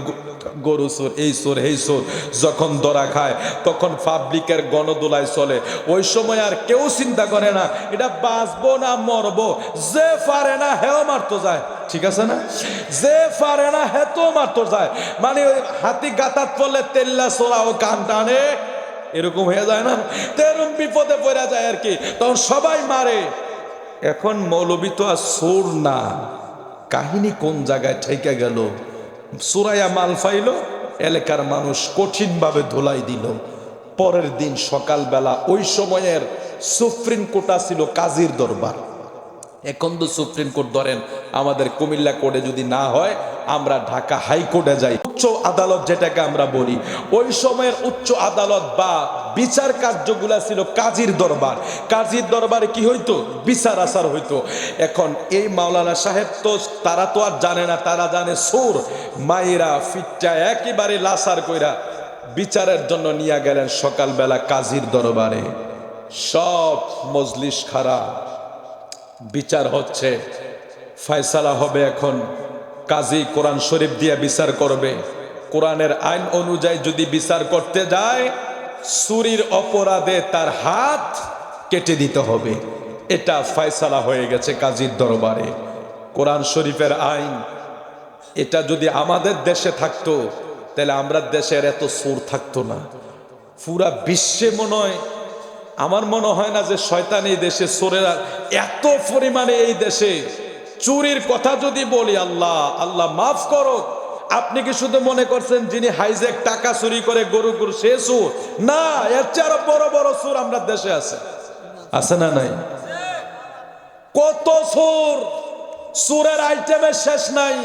গরু চোর, এই চোর এই চোর যখন ধরা খায় তখন পাবলিকের গণদোলায় চলে। ওই সময় আর কেউ চিন্তা করে না এটা বাঁচবো না মরবো, যে পারে না হেও মারতো যায়, ঠিক আছে না? যে পারে না হেতো মারতো যায়, মানে ওই হাতি গাতাত পড়লে তেল্লা চোরা ও কান টানে, এরকম হয়ে যায় না? তেরম বিপদে পড়া যায় আর কি, তখন সবাই মারে। এখন মৌলবী তো আর চোর না, কাহিনী কোন জায়গায় ঠেকে গেল, সুরাইয়া মাল পাইলো, এলাকার মানুষ কঠিনভাবে ধোলাই দিল। পরের দিন সকালবেলা, ওই সময়ের সুপ্রিম কোর্ট ছিল কাজীর দরবার। এখন তো সুপ্রিম কোর্ট ধরেন আমাদের কুমিল্লা কোর্টে যদি না হয় আমরা ঢাকা হাইকোর্টে যাই, উচ্চ আদালত যেটাকে আমরা বলি। ওই সময়ের উচ্চ আদালত বা বিচার কার্যগুলা ছিল কাজীর দরবার। কাজীর দরবারে কি হইতো? বিচার আচার হইতো। এখন এই মাওলানা সাহেব তো তারা তো আর জানে না, তারা জানে সুর মাইরা ফিটটা একেবারে লাসার কইরা বিচারের জন্য নিয়ে গেলেন সকালবেলা কাজীর দরবারে। সব মজলিস খারাপ, বিচার হচ্ছে, ফয়সালা হবে। এখন কাজী কোরআন শরীফ দিয়ে বিচার করবে। কোরআনের আইন অনুযায়ী যদি বিচার করতে যায়, চুরির অপরাধে তার হাত কেটে দিতে হবে। এটা ফয়সালা হয়ে গেছে কাজীর দরবারে। কোরআন শরীফের আইন, এটা যদি আমাদের দেশে থাকতো তাহলে আমরা দেশের এত চোর থাকতো না। পুরা বিশ্বে মনে হয়, আমার মনে হয় না যে শয়তান এই দেশে চোরেরা এত পরিমাণে, এই দেশে চুরির কথা যদি বলি, আল্লাহ আল্লাহ মাফ করো, আপনি কি শুধু মনে করছেন যিনি হাইজ্যাক টাকা চুরি করে গরু গরু সে চোর? না, এর চেয়ে আরো বড় বড় চোর আমরা দেশে আছে, আছে না নাই? কত চোর, চোরের আইটেমের শেষ নাই।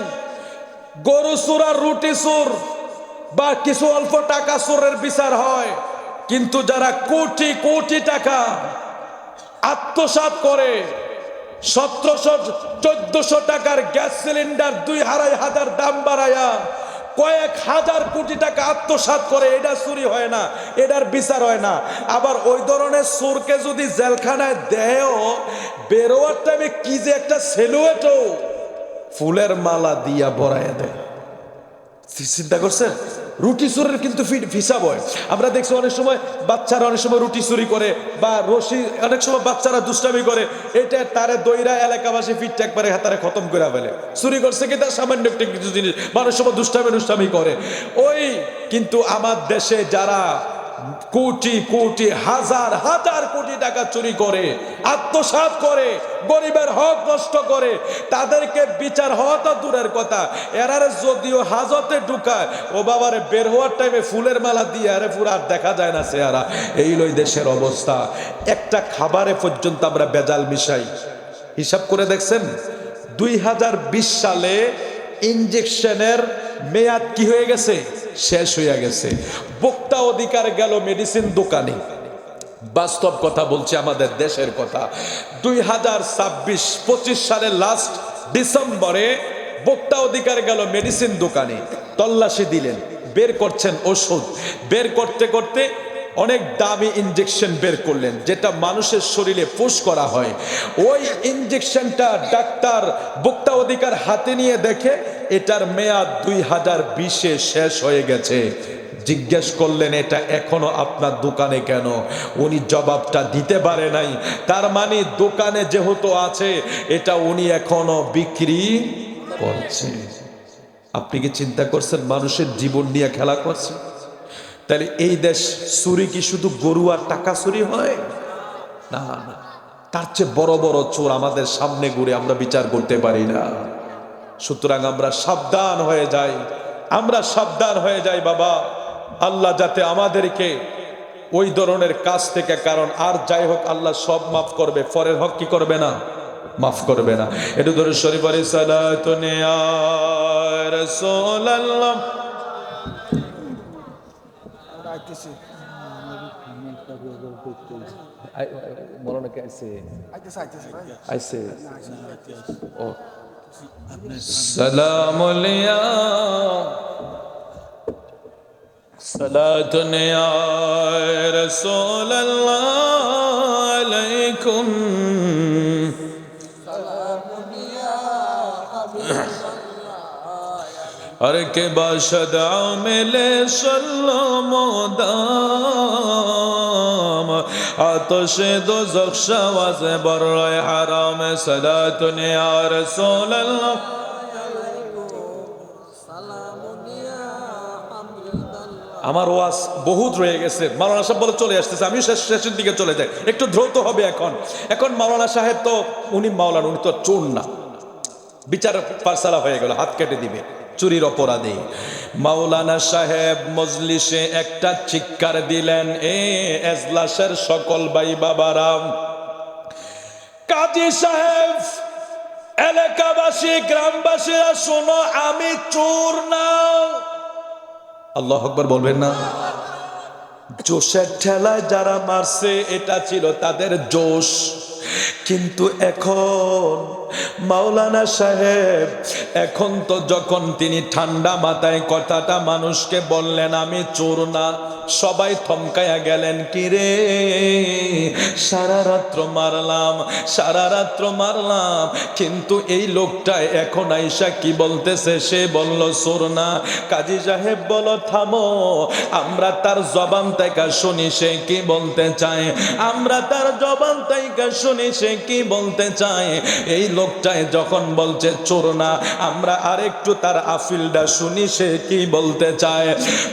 গরু চোর আর রুটি চোর বা কিছু অল্প টাকা চোরের বিচার হয়, কিন্তু যারা কোটি কোটি টাকা আত্মসাৎ করে, 1700-1400 টাকার গ্যাস সিলিন্ডার 2,500 দাম বাড়ায়া কয়েক হাজার কোটি টাকা আত্মসাৎ করে, এটা চুরি হয় না, এটার বিচার হয় না। আবার ওই ধরনের চোরকে যদি জেলখানায় দেয়, বেরোয়ার টাইমে কি যে একটা সেলুয়েটও ফুলের মালা দিয়া বড়াইয়া দেয়। চিন্তা করছেন? রুটি চুরের কিন্তু হিসাব হয়। আমরা দেখছি অনেক সময় বাচ্চারা অনেক সময় রুটি চুরি করে, বা রশি, অনেক সময় বাচ্চারা দুষ্টামি করে, এটা তারে দইরা এলাকাবাসী ফিট একবারে হাতারে খতম করে ফেলে। চুরি করছে কি তার সামান্য একটা কিছু জিনিস, মানুষ সময় দুষ্টামি করে ওই। কিন্তু আমার দেশে যারা কোটি কোটি হাজার হাজার কোটি টাকা চুরি করে, আত্মসাৎ করে, গরিবের হক নষ্ট করে, তাদেরকে বিচার হওয়া তো দূরের কথা, এরারে যদিও হাজতে ঢুকায়, ও বাবারে বের হওয়ার টাইমে ফুলের মালা দিয়ে আরে পুরো আর দেখা যায় না চেহারা। এই লই দেশের অবস্থা। একটা খাবারে পর্যন্ত আমরা বেজাল মিশাই। হিসাব করে দেখছেন 2020 সালে ইনজেকশনের মেয়াদ কি হয়ে গেছে? শেষ হয়ে গেছে। ভোক্তা অধিকার গেল মেডিসিন দোকানে। বাস্তব কথা বলছি, আমাদের দেশের কথা। 2026-25 সালের লাস্ট ডিসেম্বরে ভোক্তা অধিকার গেল মেডিসিন দোকানে, তল্লাশি দিলেন, বের করছেন ওষুধ, বের করতে করতে অনেক দামি ইনজেকশন বের করলেন, যেটা মানুষের শরীরে পুশ করা হয়। ওই ইনজেকশনটা ডাক্তার ভোক্তা অধিকার হাতে নিয়ে দেখে এটার মেয়াদ 2020-এ শেষ হয়ে গেছে। জিজ্ঞেস করলেন এটা এখনো আপনার দোকানে কেন? উনি জবাবটা দিতে পারে নাই। তার মানে দোকানে যেহেতু আছে, এটা উনি এখনো বিক্রি করছে। আপনি কি চিন্তা করছেন মানুষের জীবন নিয়ে খেলা করছে? তাহলে এই দেশ চুরি কি শুধু গরু আর টাকা চুরি হয়? না, তার চেয়ে বড় বড় চোর আমাদের সামনে ঘুরে, আমরা বিচার করতে পারি না। সুতরাং আমরা সাবধান হয়ে যাই, আমরা সাবধান হয়ে যাই বাবা। আল্লাহ যাতে আমাদেরকে ওই ধরনের কাজ থেকে, কারণ আর যাই হোক আল্লাহ সব মাফ করবে, পরের হক কি করবে না? মাফ করবে না। একটু ধরে শরীফ আলী সালাতু ইয়া রাসূলুল্লাহ। মরণে কে আইছে? আইছে। ও সালাম আলাইয়া সালাতুন ইয়া রাসূলুল্লাহ আলাইকুম সালামুন ইয়া হাবিবাল্লাহ अरे के बाशद मिले सल्लमोदाम आतशे दो ज़ख्शवाज़ बर्राए हराम सलातुन या रसूल अल्लाह। আমার ওয়াজ বহুত রয়ে গেছে, মাওলানা সাহেব বলে চলে আসতেছে, আমি শেষের দিকে চলে যাই, একটু দ্রুত হবে। এখন মাওলানা সাহেব তো উনি মাওলানা, উনি তো চোর না, বিচার পারসালা হয়ে গেল, হাত কেটে দিবে চুরির অপরাধী। মাওলানা সাহেব মজলিসে একটা চিৎকার দিলেন, এ এজলাসের সকল ভাই বাবারাম, কাজী সাহেব, এলাকাবাসী, গ্রামবাসীরা শোনো, আমি চোর না। আল্লাহু আকবার বলবেন না? জোশের ঠেলায় যারা মারছে এটা ছিল তাদের জোশ, কিন্তু এখন মাওলানা সাহেব, এখন তো যখন তিনি ঠান্ডা মাথায় কথাটা মানুষকে বললেন, আমি চোর না, সবাই থমকায়া গেলেন। কিরে, সারা রাত্র মারলাম, কিন্তু এই লোকটা এখন আইসা কি বলতেছে, সে বলল চোর না। কাজী সাহেব বলো থামো, আমরা তার জবান থেকে শুনি সে কি বলতে চায়, আমরা তার জবান থেকে শুনি সে কি বলতে চায়। এই লোকটাই যখন বলছে চোর না, আমরা আরেকটু তার আফিলটা শুনি সে কি বলতে চায়।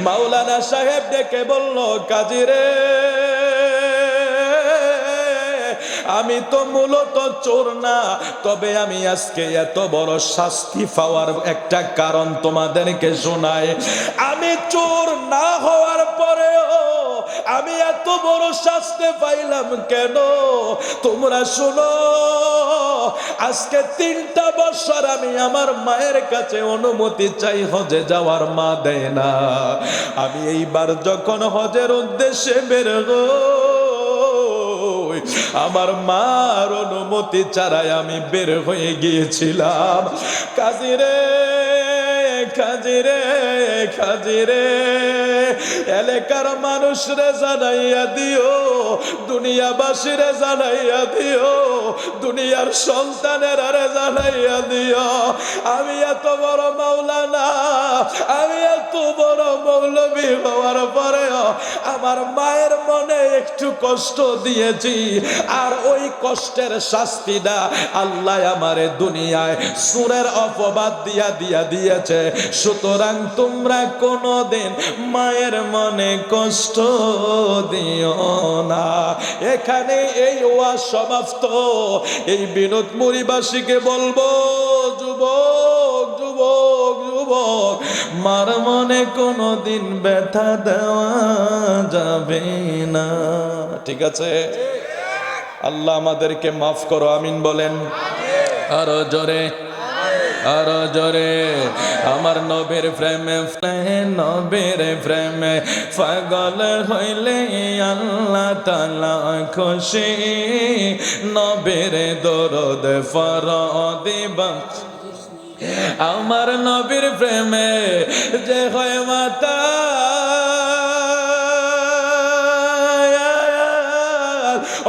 মাওলানা সাহেব ডেকে বলল, কাজী রে, আমি তো মূলত চোর না, তবে আমি আজকে এত বড় শাস্তি পাওয়ার একটা কারণ তোমাদেরকে শোনাই। আমি চোর না হওয়ার পরেও আমি এত বড় শাস্তি পাইলাম কেন, তোমরা শোনো। আজকে 3টা বছর আমি আমার মায়ের কাছে অনুমতি চাই হজে যাওয়ার, মা দেয় না। আমি এইবার যখন হজের উদ্দেশ্যে বের হই, আমার মার অনুমতি ছাড়াই আমি বের হয়ে গিয়েছিলাম। কাজী রে, এলাকার মানুষরে জানাইয়া দিও, দুনিয়াবাসীরে জানাইয়া দিও, দুনিয়ার সন্তানেরা জানাইয়া দিও, আমি এত বড় মাওলানা, আমি এত বড় মৌলবী হওয়ার পরেও আমার মায়ের মনে একটু কষ্ট দিয়েছি, আর ওই কষ্টের শাস্তিটা আল্লাহ আমারে দুনিয়ায় সুরের অপবাদ দিয়েছে। সুতরাং তোমরা কোনোদিন মায়ের মনে কষ্ট দিও না। এখানে এই ওয়াজ সমাপ্ত। এই বিনোদ মুড়িবাসীকে বলবো, যুবক, মার মনে কোনোদিন ব্যথা দেওয়া যাবে না, ঠিক আছে? আল্লাহ আমাদেরকে মাফ করো, আমিন বলেন। আরো জোরে, আমার নবীর প্রেমে পাগল হইলে আল্লাহ তাআলা খুশি, নবীর দরদ ফরদিবা, আমার নবীর প্রেমে যে হয় মাতা,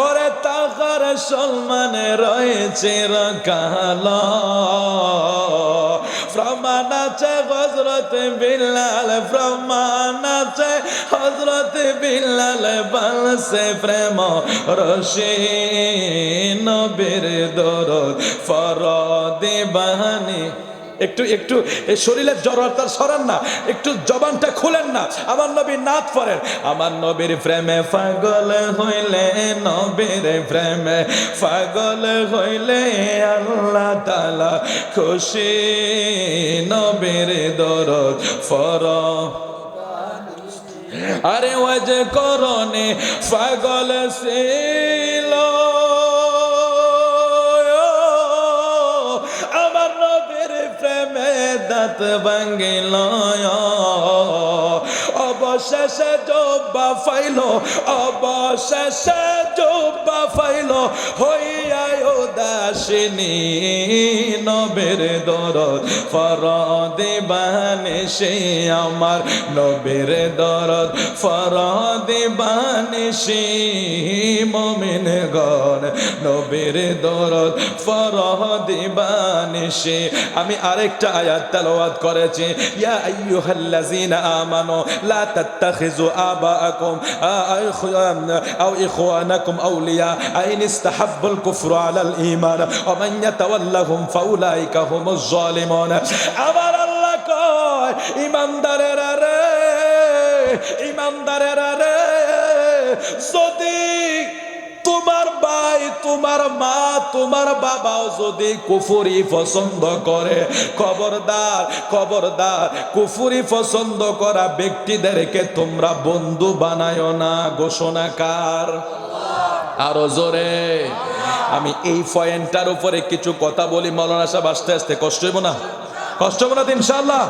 ওরে তাহার সম্মানে রয়েছে রকাল। প্রমাণ আছে হযরত বিল্লাল, প্রমাণ আছে হযরত বিল্লাল বলছে প্রেম রশি, নবীর দরদ ফরদিবানি। একটু এই শরীরের জড়তার সরান না, একটু জবানটা খুলেন না, আমার নবী নাত পড়েন। আমার নবীর প্রেমে পাগল হইলে, নবীর প্রেমে পাগল হইলে আল্লাহ তাআলা খুশি, নবীর দরদ আরে ওয়াজ করনে পাগল ছিল, আমার নবীর প্রেমে দাঁত ভাঙ্গিল, অবশেষে জোব্বা ফাইল, অবশেষে জোব্বা ফাইল, হইয়ায় উদাসিনী নবের দরদ ফরদে বানিশে আমার, নবের দরদ ফরদে বানিশে মুমিন গণ, নবের দরদ ফরদে বানিশে। আমি আরেকটা আয়াত তেলাওয়াত করেছি, ইয়া আইয়ুহাল্লাযীনা আমানু লা তাত্তাখিযু আবাআকুম আও ইখওয়ানাকুম আউলিয়া আইন ইসতাহাব্বুল কুফরা আলাল ঈমান ওয়া মান ইয়াতাওয়াল্লাহুম ফাউলাইকা হুমুজ জালিমুন। আমার আল্লাহ কয়, ঈমানদারেরা রে, ঈমানদারেরা রে, যদি তোমার ভাই, তোমার মা, তোমার বাবাও যদি কুফরি পছন্দ করে, খবরদার খবরদার, কুফরি পছন্দ করা ব্যক্তিদেরকে তোমরা বন্ধু বানায়ো না। ঘোষণা কার? আরো জোরে। আমি এই পয়েন্টটার উপরে কিছু কথা বলি মাওলানা সাহেব, আস্তে আস্তে। কষ্ট হইব না? কষ্ট হবে না তো ইনশাআল্লাহ?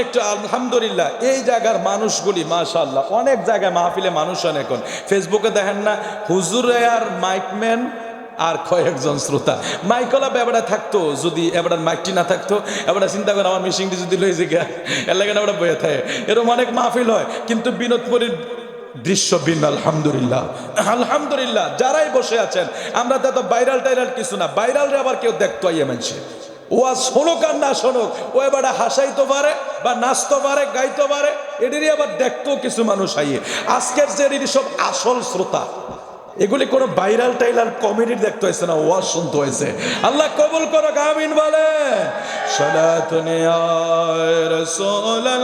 একটু আলহামদুলিল্লাহ। এই জায়গার মানুষগুলি মাশাআল্লাহ, অনেক জায়গায় মাহফিলে মানুষ হন। এখন ফেসবুকে দেখেন না, হুজুর আর মাইকম্যান আর কয়েকজন শ্রোতা। মাইকলা এবারে থাকতো, যদি এবার মাইকটি না থাকতো, এবার চিন্তা করে আমার মিশিংটি যদি লয়ে যে এলাকা এবার বয়ে থাকে, এরকম অনেক মাহফিল হয়। কিন্তু বিনোদপুরীর দৃশ্য ভিন্ন। আলহামদুলিল্লাহ আলহামদুলিল্লাহ। যারাই বসে আছেন, আমরা তো ভাইরাল টাইরাল কিছু না, ভাইরাল রে আবার কেউ দেখতো আইয়া মানছে, ওয়াজ শোনুক আর না শোনুক, ও এবার হাসাইতে পারে বা নাচতে পারে, গাইতে পারে, এদেরই আবার দেখতেও কিছু মানুষ আইয়ে। আজকের যে সব আসল শ্রোতা, এগুলি কোনো ভাইরাল টাইরাল কমেডি দেখতে হয়েছে না, ওয়াজ শুনতে হয়েছে। আল্লাহ কবুল করো, আমিন বলে। সালাতুন ইয়া রাসূলুল্লাহ,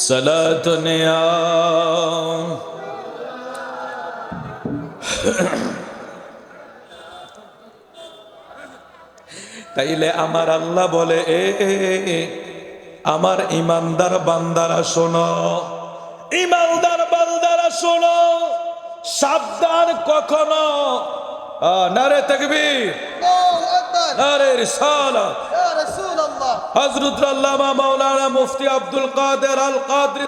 সালাতুন ইয়া। তাইলে আমার আল্লাহ বলে, আমার ইমানদার বান্দারা শোনো, ইমানদার বান্দারা শোনো, সাবধান, কখনো নারে তাকবীর, নারে রিসালাত, হযরত আল্লামা মাওলানা মুফতি আব্দুল কাদের আল কাদরি